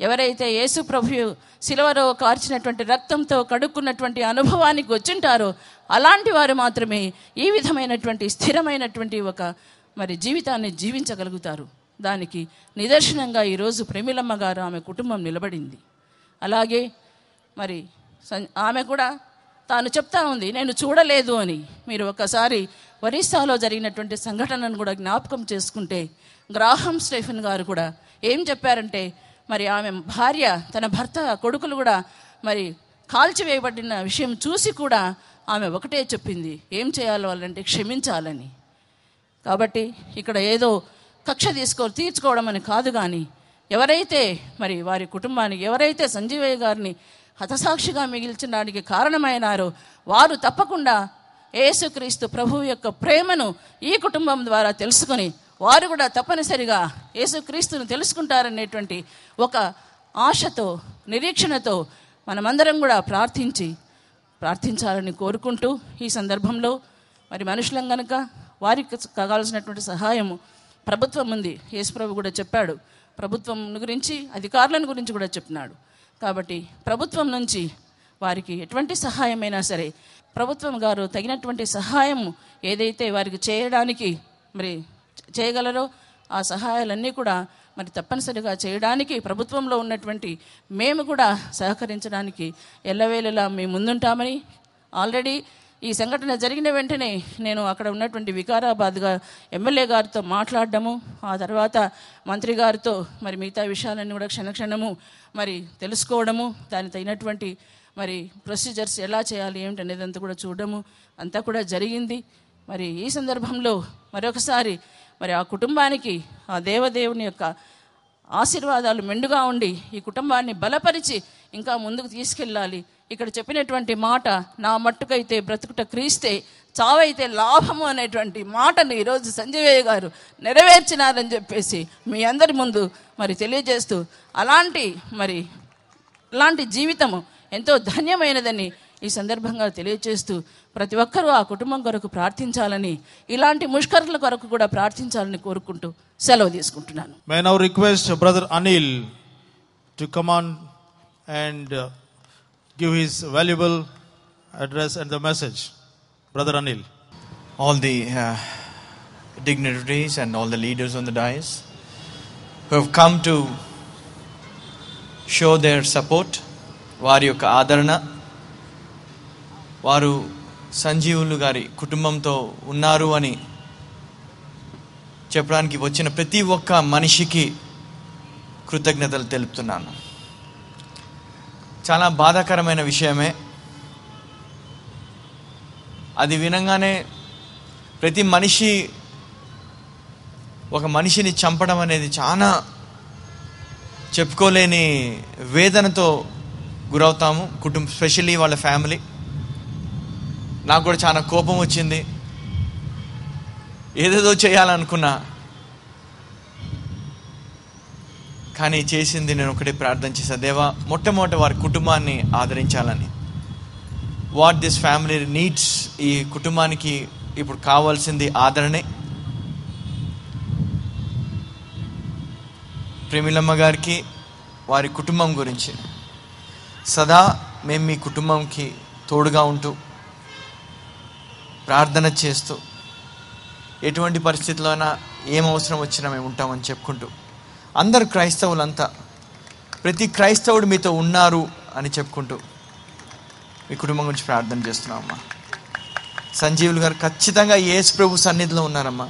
ఎవరైతే యేసు ప్రభు శిలువలో కార్చినటువంటి రక్తంతో కడుక్కున్నటువంటి అనుభవానికి వచ్చింటారో అలాంటి వారు మాత్రమే ఈ విధమైనటువంటి స్థిరమైనటువంటి ఒక మరి జీవితాన్ని జీవించగలుగుతారు. దానికి నిదర్శనంగా ఈరోజు ప్రేమిలమ్మ గారు ఆమె కుటుంబం నిలబడింది. అలాగే మరి ఆమె కూడా తాను చెప్తా ఉంది, నేను చూడలేదు అని. మీరు ఒకసారి ఒరిస్సాలో జరిగినటువంటి సంఘటనను కూడా జ్ఞాపకం చేసుకుంటే గ్రాహం స్టెఫెన్ గారు కూడా ఏం చెప్పారంటే, మరి ఆమె భార్య తన భర్త కొడుకులు కూడా మరి కాల్చివేయబడిన విషయం చూసి కూడా ఆమె ఒకటే చెప్పింది, ఏం చేయాలి వాళ్ళంటే క్షమించాలని. కాబట్టి ఇక్కడ ఏదో కక్ష తీర్చుకోవడం అని కాదు, కానీ ఎవరైతే మరి వారి కుటుంబానికి ఎవరైతే సంజీవయ్య గారిని హతసాక్షిగా మిగిల్చడానికి కారణమైనారో వారు తప్పకుండా యేసుక్రీస్తు ప్రభువు యొక్క ప్రేమను ఈ కుటుంబం ద్వారా తెలుసుకొని వారు కూడా తప్పనిసరిగా యేసుక్రీస్తును తెలుసుకుంటారనేటువంటి ఒక ఆశతో నిరీక్షణతో మనమందరం కూడా ప్రార్థించాలని కోరుకుంటూ ఈ సందర్భంలో మరి మనుషులం కనుక వారికి కావాల్సినటువంటి సహాయము ప్రభుత్వం ఉంది. యేసుప్రభు కూడా చెప్పాడు, ప్రభుత్వం గురించి అధికారులను గురించి కూడా చెప్పినాడు. కాబట్టి ప్రభుత్వం నుంచి వారికి ఎటువంటి సహాయమైనా సరే ప్రభుత్వం గారు తగినటువంటి సహాయం ఏదైతే వారికి చేయడానికి మరి చేయగలరో ఆ సహాయాలన్నీ కూడా మరి తప్పనిసరిగా చేయడానికి ప్రభుత్వంలో ఉన్నటువంటి మేము కూడా సహకరించడానికి ఎల్లవేళలా మేము ముందుంటామని ఆల్రెడీ ఈ సంఘటన జరిగిన వెంటనే నేను అక్కడ ఉన్నటువంటి వికారాబాద్గా ఎమ్మెల్యే గారితో మాట్లాడడము, ఆ తర్వాత మంత్రి గారితో మరి మిగతా విషయాలన్నీ కూడా క్షణక్షణము మరి తెలుసుకోవడము, దానికి తగినటువంటి మరి ప్రొసీజర్స్ ఎలా చేయాలి ఏమిటనేది అంతా కూడా చూడడము అంతా కూడా జరిగింది. మరి ఈ సందర్భంలో మరొకసారి మరి ఆ కుటుంబానికి ఆ దేవదేవుని యొక్క ఆశీర్వాదాలు మెండుగా ఉండి ఈ కుటుంబాన్ని బలపరిచి ఇంకా ముందుకు తీసుకెళ్ళాలి. ఇక్కడ చెప్పినటువంటి మాట, నా మట్టుకైతే బ్రతుకుట క్రీస్తే చావైతే లాభము అనేటువంటి మాటను ఈరోజు సంజీవయ్య గారు నెరవేర్చినారని చెప్పేసి మీ అందరి ముందు మరి తెలియజేస్తూ అలాంటి జీవితము ఎంతో ధన్యమైనదని ఈ సందర్భంగా తెలియజేస్తూ ప్రతి ఒక్కరూ ఆ కుటుంబం కొరకు ప్రార్థించాలని, ఇలాంటి ముష్కరుల కొరకు కూడా ప్రార్థించాలని కోరుకుంటూ సెలవు తీసుకుంటున్నాను. May I now request Brother Anil to come on and give his valuable address and the message. Brother Anil. All the dignitaries and all the leaders on the dais who have come to show their support, వారి యొక్క ఆదరణ, వారు సంజీవులు గారి కుటుంబంతో ఉన్నారు అని చెప్పడానికి వచ్చిన ప్రతి ఒక్క మనిషికి కృతజ్ఞతలు తెలుపుతున్నాను. చాలా బాధాకరమైన విషయమే. అది వినంగానే ప్రతి మనిషి ఒక మనిషిని చంపడం అనేది చాలా చెప్పుకోలేని వేదనతో గురవుతాము, స్పెషల్లీ వాళ్ళ ఫ్యామిలీ. నాకు కూడా చాలా కోపం వచ్చింది, ఏదేదో చేయాలనుకున్నా, కానీ చేసింది నేను ఒకటే ప్రార్థన చేశా, దేవా మొట్టమొదటి వారి కుటుంబాన్ని ఆదరించాలని. వాట్ దిస్ ఫ్యామిలీ నీడ్స్, ఈ కుటుంబానికి ఇప్పుడు కావాల్సింది ఆదరణే. ప్రేమిలమ్మ గారికి వారి కుటుంబం గురించి సదా మేము మీ కుటుంబంకి తోడుగా ఉంటూ ప్రార్థన చేస్తూ ఎటువంటి పరిస్థితుల్లోనా ఏం అవసరం వచ్చినా మేము ఉంటామని చెప్పుకుంటూ అందరు క్రైస్తవులంతా ప్రతి క్రైస్తవుడు మీతో ఉన్నారు అని చెప్పుకుంటూ మీ కుటుంబం గురించి ప్రార్థన చేస్తున్నామమ్మా. సంజీవులు గారు ఖచ్చితంగా యేసు ప్రభు సన్నిధిలో ఉన్నారమ్మా.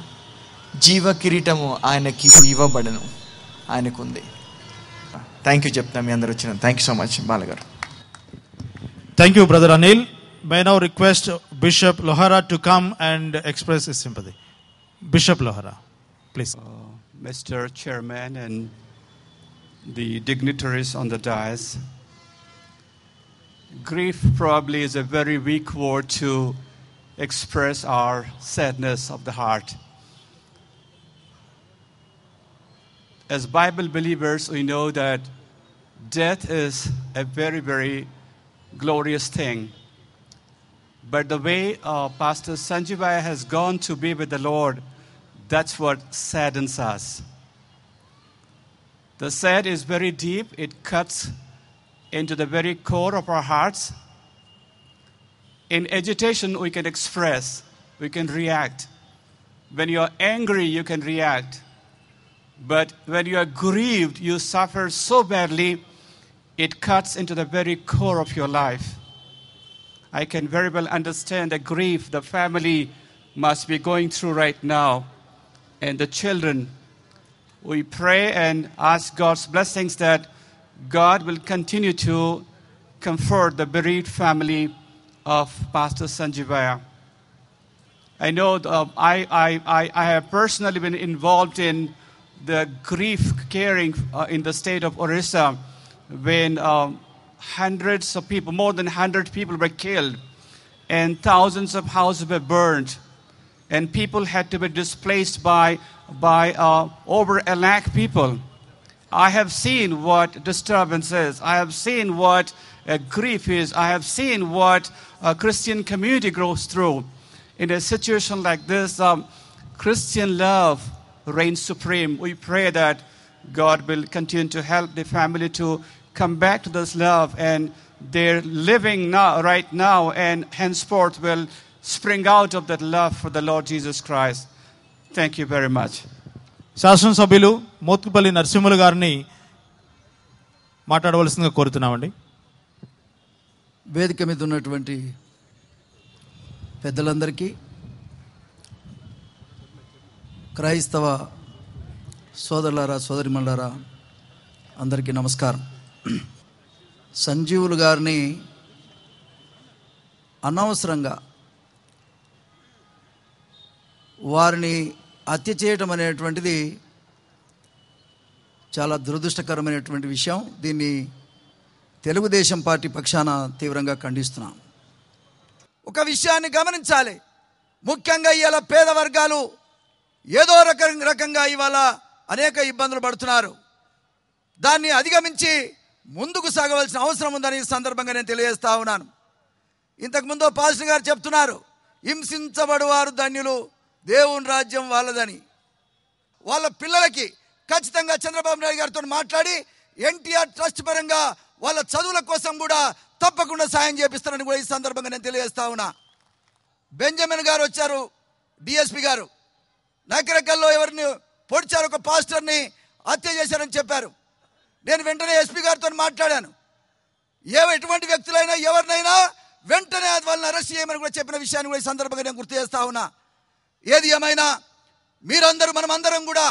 జీవ కిరీటము ఆయనకి ఇవ్వబడను, ఆయనకుంది. థ్యాంక్ యూ చెప్తాను మీ అందరు వచ్చిన. థ్యాంక్ యూ సో మచ్ బాలగారు. Thank you, Brother Anil. May I now request Bishop Lohara to come and express his sympathy. Bishop Lohara, please. Mr. Chairman and the dignitaries on the dais, grief probably is a very weak word to express our sadness of the heart. As Bible believers, we know that death is a very, very glorious thing. But the way Pastor Sanjivaya has gone to be with the Lord, that's what saddens us. The sad is very deep. It cuts into the very core of our hearts. In agitation, we can express, we can react. When you are angry, you can react. But when you are grieved, you suffer so badly, it cuts into the very core of your life. I can very well understand the grief the family must be going through right now. And the children, we pray and ask God's blessings that God will continue to comfort the bereaved family of Pastor Sanjivaya. I know I have personally been involved in the grief caring in the state of Orissa when hundreds of people, more than 100 people were killed and thousands of houses were burned and people had to be displaced by over 1 lakh people. I have seen what disturbance is. I have seen what grief is. I have seen what a Christian community goes through. In a situation like this, Christian love reigns supreme. We pray that God will continue to help the family to come back to this love, and they're living now, right now, and henceforth will spring out of that love for the Lord Jesus Christ. Thank you very much. శాసనసభ్యులు మోత్కుపల్లి నరసింహులు గారిని మాట్లాడవలసిందిగా కోరుతున్నామండి. వేదిక మీద ఉన్నటువంటి పెద్దలందరికీ, క్రైస్తవ సోదరులారా సోదరిమణులారా అందరికీ నమస్కారం. సంజీవులు గారిని అనవసరంగా వారిని హత్య చేయటం అనేటువంటిది చాలా దురదృష్టకరమైనటువంటి విషయం. దీన్ని తెలుగుదేశం పార్టీ పక్షాన తీవ్రంగా ఖండిస్తున్నాం. ఒక విషయాన్ని గమనించాలి. ముఖ్యంగా ఇవాళ పేద వర్గాలు ఏదో రకంగా ఇవాళ అనేక ఇబ్బందులు పడుతున్నారు. దాన్ని అధిగమించి ముందుకు సాగవలసిన అవసరం ఉందని ఈ సందర్భంగా నేను తెలియజేస్తా ఉన్నాను. ఇంతకుముందు పాస్టర్ గారు చెప్తున్నారు, హింసించబడువారు ధన్యులు, దేవుని రాజ్యం వాళ్ళదని. వాళ్ళ పిల్లలకి ఖచ్చితంగా చంద్రబాబు నాయుడు గారితో మాట్లాడి ఎన్టీఆర్ ట్రస్ట్ పరంగా వాళ్ళ చదువుల కోసం కూడా తప్పకుండా సాయం చేపిస్తారని కూడా ఈ సందర్భంగా నేను తెలియజేస్తా ఉన్నా. బెంజమిన్ గారు వచ్చారు, డిఎస్పి గారు నకరకల్లో ఎవరిని పొడిచారు, ఒక పాస్టర్ని హత్య చేశారని చెప్పారు. నేను వెంటనే ఎస్పీ గారితో మాట్లాడాను. ఎటువంటి వ్యక్తులైనా ఎవరినైనా వెంటనే వాళ్ళని అరెస్ట్ చేయమని కూడా చెప్పిన విషయాన్ని కూడా ఈ సందర్భంగా నేను గుర్తు చేస్తా ఉన్నా. ఏది ఏమైనా మీరందరూ మనమందరం కూడా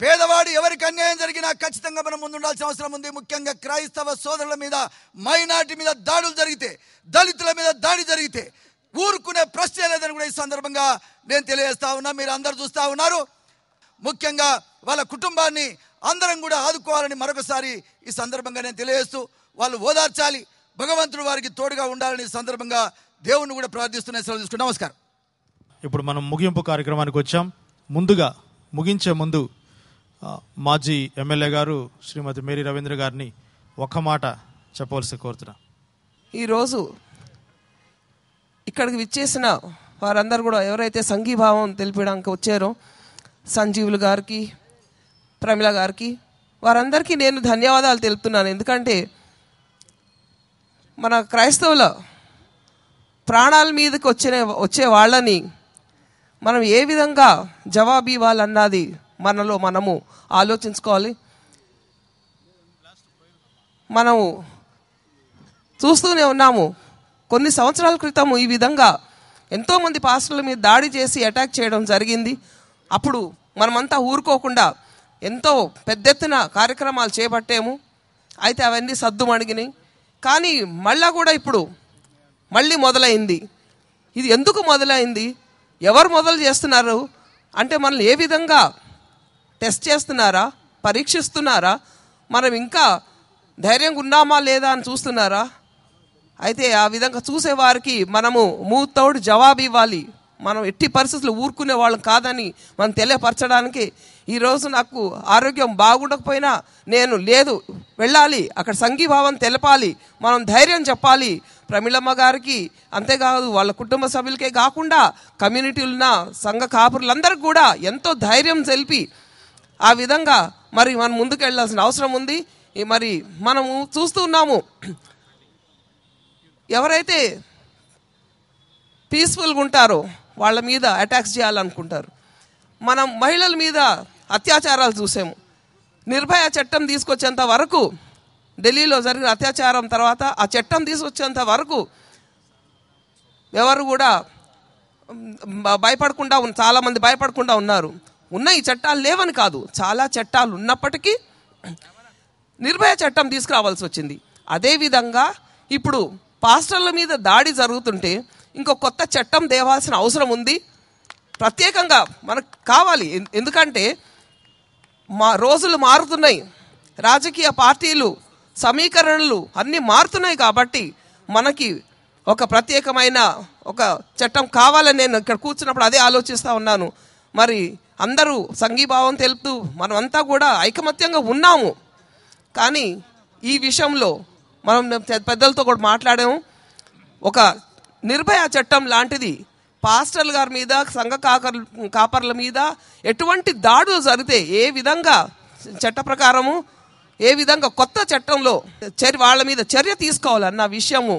పేదవాడు ఎవరికి అన్యాయం జరిగినా ఖచ్చితంగా మనం ముందుండాల్సిన అవసరం ఉంది. ముఖ్యంగా క్రైస్తవ సోదరుల మీద, మైనార్టీ మీద దాడులు జరిగితే, దళితుల మీద దాడి జరిగితే ఊరుకునే ప్రశ్నే లేదని కూడా ఈ సందర్భంగా నేను తెలియజేస్తా ఉన్నా. మీరు అందరూ చూస్తూ ఉన్నారు. ముఖ్యంగా వాళ్ళ కుటుంబాన్ని అందరం కూడా ఆదుకోవాలని మరొకసారి ఈ సందర్భంగా నేను తెలియజేస్తూ, వాళ్ళు ఓదార్చాలి, భగవంతుడు వారికి తోడుగా ఉండాలని ఈ సందర్భంగా దేవుణ్ణి కూడా ప్రార్థిస్తున్నా. సెలవు తీసుకుంటూ నమస్కారం. ఇప్పుడు మనం ముగింపు కార్యక్రమానికి వచ్చాం. ముందుగా ముగించే ముందు మాజీ ఎమ్మెల్యే గారు శ్రీమతి మేరీ రవీంద్ర గారిని ఒక్క మాట చెప్పవలసి కోరుతున్నా. ఈరోజు ఇక్కడికి విచ్చేసిన వారందరూ కూడా ఎవరైతే సంఘీభావం తెలిపడానికి వచ్చారో సంజీవులు గారికి, ప్రమిళ గారికి, వారందరికీ నేను ధన్యవాదాలు తెలుపుతున్నాను. ఎందుకంటే మన క్రైస్తవుల ప్రాణాల మీదకి వచ్చే వాళ్ళని మనం ఏ విధంగా జవాబు ఇవ్వాలన్నది మనలో మనము ఆలోచించుకోవాలి. మనము చూస్తూనే ఉన్నాము, కొన్ని సంవత్సరాల క్రితం ఈ విధంగా ఎంతోమంది పాస్టర్ల మీద దాడి చేసి అటాక్ చేయడం జరిగింది. అప్పుడు మనమంతా ఊరుకోకుండా ఎంతో పెద్ద ఎత్తున కార్యక్రమాలు చేపట్టాము. అయితే అవన్నీ సద్దుమణిగినాయి. కానీ మళ్ళా కూడా ఇప్పుడు మళ్ళీ మొదలైంది. ఇది ఎందుకు మొదలైంది, ఎవరు మొదలు చేస్తున్నారు అంటే మనల్ని ఏ విధంగా టెస్ట్ చేస్తున్నారా, పరీక్షిస్తున్నారా, మనం ఇంకా ధైర్యంగా ఉన్నామా లేదా అని చూస్తున్నారా? అయితే ఆ విధంగా చూసేవారికి మనము మూతోడు జవాబు ఇవ్వాలి. మనం ఎట్టి పరిస్థితుల్లో ఊరుకునే వాళ్ళం కాదని మనం తెలియపరచడానికి ఈరోజు నాకు ఆరోగ్యం బాగుండకపోయినా నేను లేదు వెళ్ళాలి, అక్కడ సంఘీభావం తెలపాలి, మనం ధైర్యం చెప్పాలి ప్రమీళమ్మ గారికి, అంతేకాదు వాళ్ళ కుటుంబ సభ్యులకే కాకుండా కమ్యూనిటీలో ఉన్న సంఘ కాపురులందరికీ కూడా ఎంతో ధైర్యం తెలిపి ఆ విధంగా మరి మనం ముందుకు వెళ్ళాల్సిన అవసరం ఉంది. మరి మనము చూస్తూ ఉన్నాము, ఎవరైతే పీస్ఫుల్గా ఉంటారో వాళ్ళ మీద అటాక్స్ చేయాలనుకుంటారు. మనం మహిళల మీద అత్యాచారాలు చూసాము. నిర్భయ చట్టం తీసుకొచ్చేంత వరకు, ఢిల్లీలో జరిగిన అత్యాచారం తర్వాత ఆ చట్టం తీసుకొచ్చేంత వరకు ఎవరు కూడా భయపడకుండా చాలామంది భయపడకుండా ఉన్నారు. ఉన్న ఈ చట్టాలు లేవని కాదు, చాలా చట్టాలు ఉన్నప్పటికీ నిర్భయ చట్టం తీసుకురావాల్సి వచ్చింది. అదేవిధంగా ఇప్పుడు పాస్టర్ల మీద దాడి జరుగుతుంటే ఇంకో కొత్త చట్టం తేవాల్సిన అవసరం ఉంది. ప్రత్యేకంగా మనకు కావాలి. ఎందుకంటే రోజులు మారుతున్నాయి, రాజకీయ పార్టీలు సమీకరణలు అన్నీ మారుతున్నాయి. కాబట్టి మనకి ఒక ప్రత్యేకమైన ఒక చట్టం కావాలని నేను ఇక్కడ కూర్చున్నప్పుడు అదే ఆలోచిస్తూ ఉన్నాను. మరి అందరూ సంఘీభావం తెలుపుతూ మనమంతా కూడా ఐకమత్యంగా ఉన్నాము. కానీ ఈ విషయంలో మనం పెద్దలతో కూడా మాట్లాడాము. ఒక నిర్భయ చట్టం లాంటిది పాస్టర్ల గారి మీద, సంఘ కాపర్ల మీద ఎటువంటి దాడులు జరిగితే ఏ విధంగా చట్ట ప్రకారము, ఏ విధంగా కొత్త చట్టంలో వాళ్ళ మీద చర్య తీసుకోవాలన్న విషయము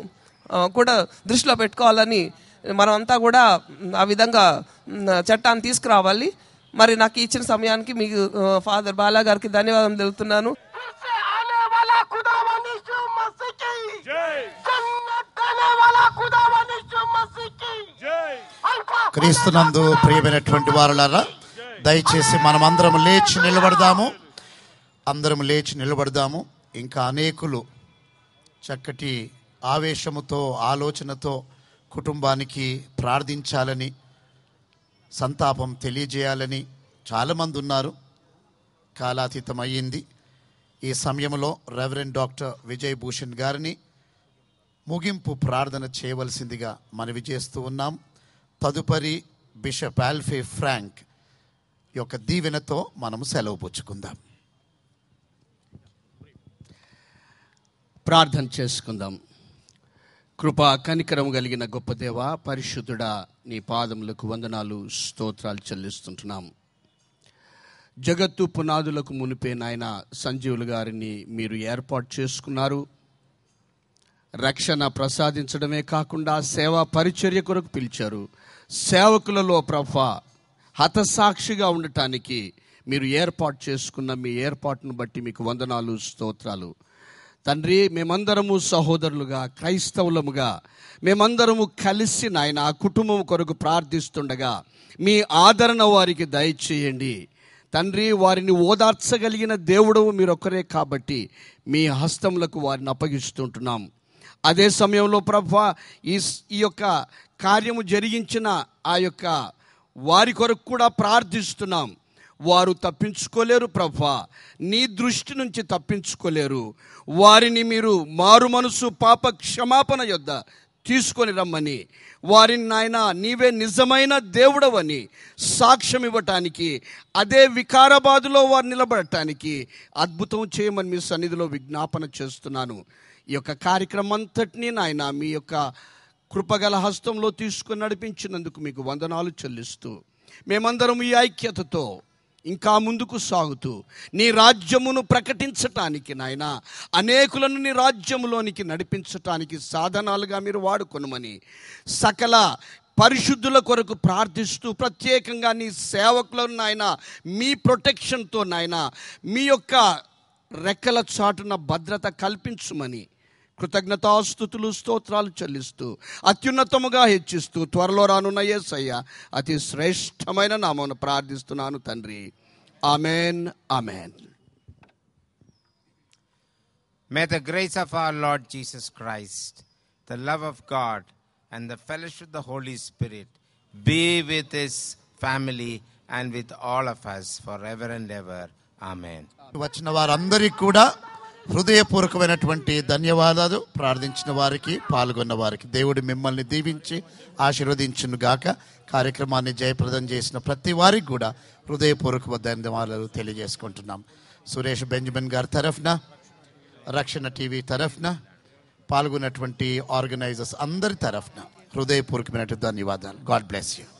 కూడా దృష్టిలో పెట్టుకోవాలని మనమంతా కూడా ఆ విధంగా చట్టాన్ని తీసుకురావాలి. మరి నాకు ఇచ్చిన సమయానికి మీకు ఫాదర్ బాలా గారికి ధన్యవాదం తెలుపుతున్నాను. క్రీస్తునందు ప్రియమైనటువంటి వారులారా, దయచేసి మనమందరం లేచి నిలబడదాము. అందరం లేచి నిలబడదాము. ఇంకా అనేకులు చక్కటి ఆవేశముతో, ఆలోచనతో కుటుంబానికి ప్రార్థించాలని, సంతాపం తెలియజేయాలని చాలామంది ఉన్నారు. కాలాతీతం అయ్యింది. ఈ సమయంలో రెవరెండ్ డాక్టర్ విజయ్ భూషణ్ గారిని ముగింపు ప్రార్థన చేయవలసిందిగా మనవి చేస్తూ ఉన్నాం. తదుపరి బిషప్ ఆల్ఫే ఫ్రాంక్ యొక్క దీవెనతో మనము సెలవు పుచ్చుకుందాం. ప్రార్థన చేసుకుందాం. కృపా కనికరం కలిగిన గొప్ప దేవ, పరిశుద్ధుడా, నీ పాదములకు వందనాలు, స్తోత్రాలు చెల్లిస్తుంటున్నాం. జగత్తు పునాదులకు మునిపే నాయన సంజీవులు గారిని మీరు ఏర్పాటు చేసుకున్నారు. రక్షణ ప్రసాదించడమే కాకుండా సేవా పరిచర్య కొరకు పిలిచారు. సేవకులలో ప్రభా హతసాక్షిగా ఉండటానికి మీరు ఏర్పాటు చేసుకున్న మీ ఏర్పాటును బట్టి మీకు వందనాలు, స్తోత్రాలు. తండ్రి, మేమందరము సహోదరులుగా, క్రైస్తవులముగా మేమందరము కలిసి నాయన ఆ కుటుంబం కొరకు ప్రార్థిస్తుండగా మీ ఆదరణ వారికి దయచేయండి తండ్రి. వారిని ఓదార్చగలిగిన దేవుడవు మీరొక్కరే కాబట్టి మీ హస్తములకు వారిని అప్పగిస్తుంటున్నాం. అదే సమయంలో ప్రభా ఈ యొక్క కార్యము జరిగించిన ఆ యొక్క వారి కొరకు కూడా ప్రార్థిస్తున్నాం. వారు తప్పించుకోలేరు ప్రభా, నీ దృష్టి నుంచి తప్పించుకోలేరు. వారిని మీరు మారు మనసు పాప క్షమాపణ యొద్ద తీసుకొని రమ్మని, వారిని నాయన నీవే నిజమైన దేవుడవని సాక్ష్యం ఇవ్వటానికి, అదే వికారాబాదులో వారు నిలబడటానికి అద్భుతం చేయమని మీ సన్నిధిలో విజ్ఞాపన చేస్తున్నాను. ఈ యొక్క కార్యక్రమం అంతటినీ నాయన మీ యొక్క కృపగల హస్తంలో తీసుకుని నడిపించినందుకు మీకు వందనాలు చెల్లిస్తూ, మేమందరం ఈ ఐక్యతతో ఇంకా ముందుకు సాగుతూ నీ రాజ్యమును ప్రకటించటానికి నాయన, అనేకులను నీ రాజ్యములోనికి నడిపించటానికి సాధనాలుగా మీరు వాడుకొనమని, సకల పరిశుద్ధుల కొరకు ప్రార్థిస్తూ, ప్రత్యేకంగా నీ సేవకులను నాయన మీ ప్రొటెక్షన్తో నాయన మీ యొక్క రెక్కల చాటున భద్రత కల్పించుమని కృతజ్ఞతాస్తుతులు, స్తోత్రాలు చెల్లిస్తూ, అత్యున్నతముగా హెచ్చిస్తూ, త్వరలో రానున్న యేసయ్య అతి శ్రేష్టమైన నామమున ప్రార్థిస్తున్నాను తండ్రి. Amen, amen. May the grace of our Lord Jesus Christ, the love of God, and the fellowship of the Holy Spirit be with his family and with all of us forever and ever. Amen. వచ్చిన వారందరికీ కూడా హృదయపూర్వకమైనటువంటి ధన్యవాదాలు. ప్రార్థించిన వారికి, పాల్గొన్న వారికి దేవుడు మిమ్మల్ని దీవించి ఆశీర్వదించును గాక. కార్యక్రమాన్ని జయప్రదం చేసిన ప్రతి వారికి కూడా హృదయపూర్వక ధన్యవాదాలు తెలియజేసుకుంటున్నాం. సురేష్ బెంజమిన్ గారి తరఫున, రక్షణ టీవీ తరఫున, పాల్గొన్నటువంటి ఆర్గనైజర్స్ అందరి తరఫున హృదయపూర్వకమైనటువంటి ధన్యవాదాలు. God bless you.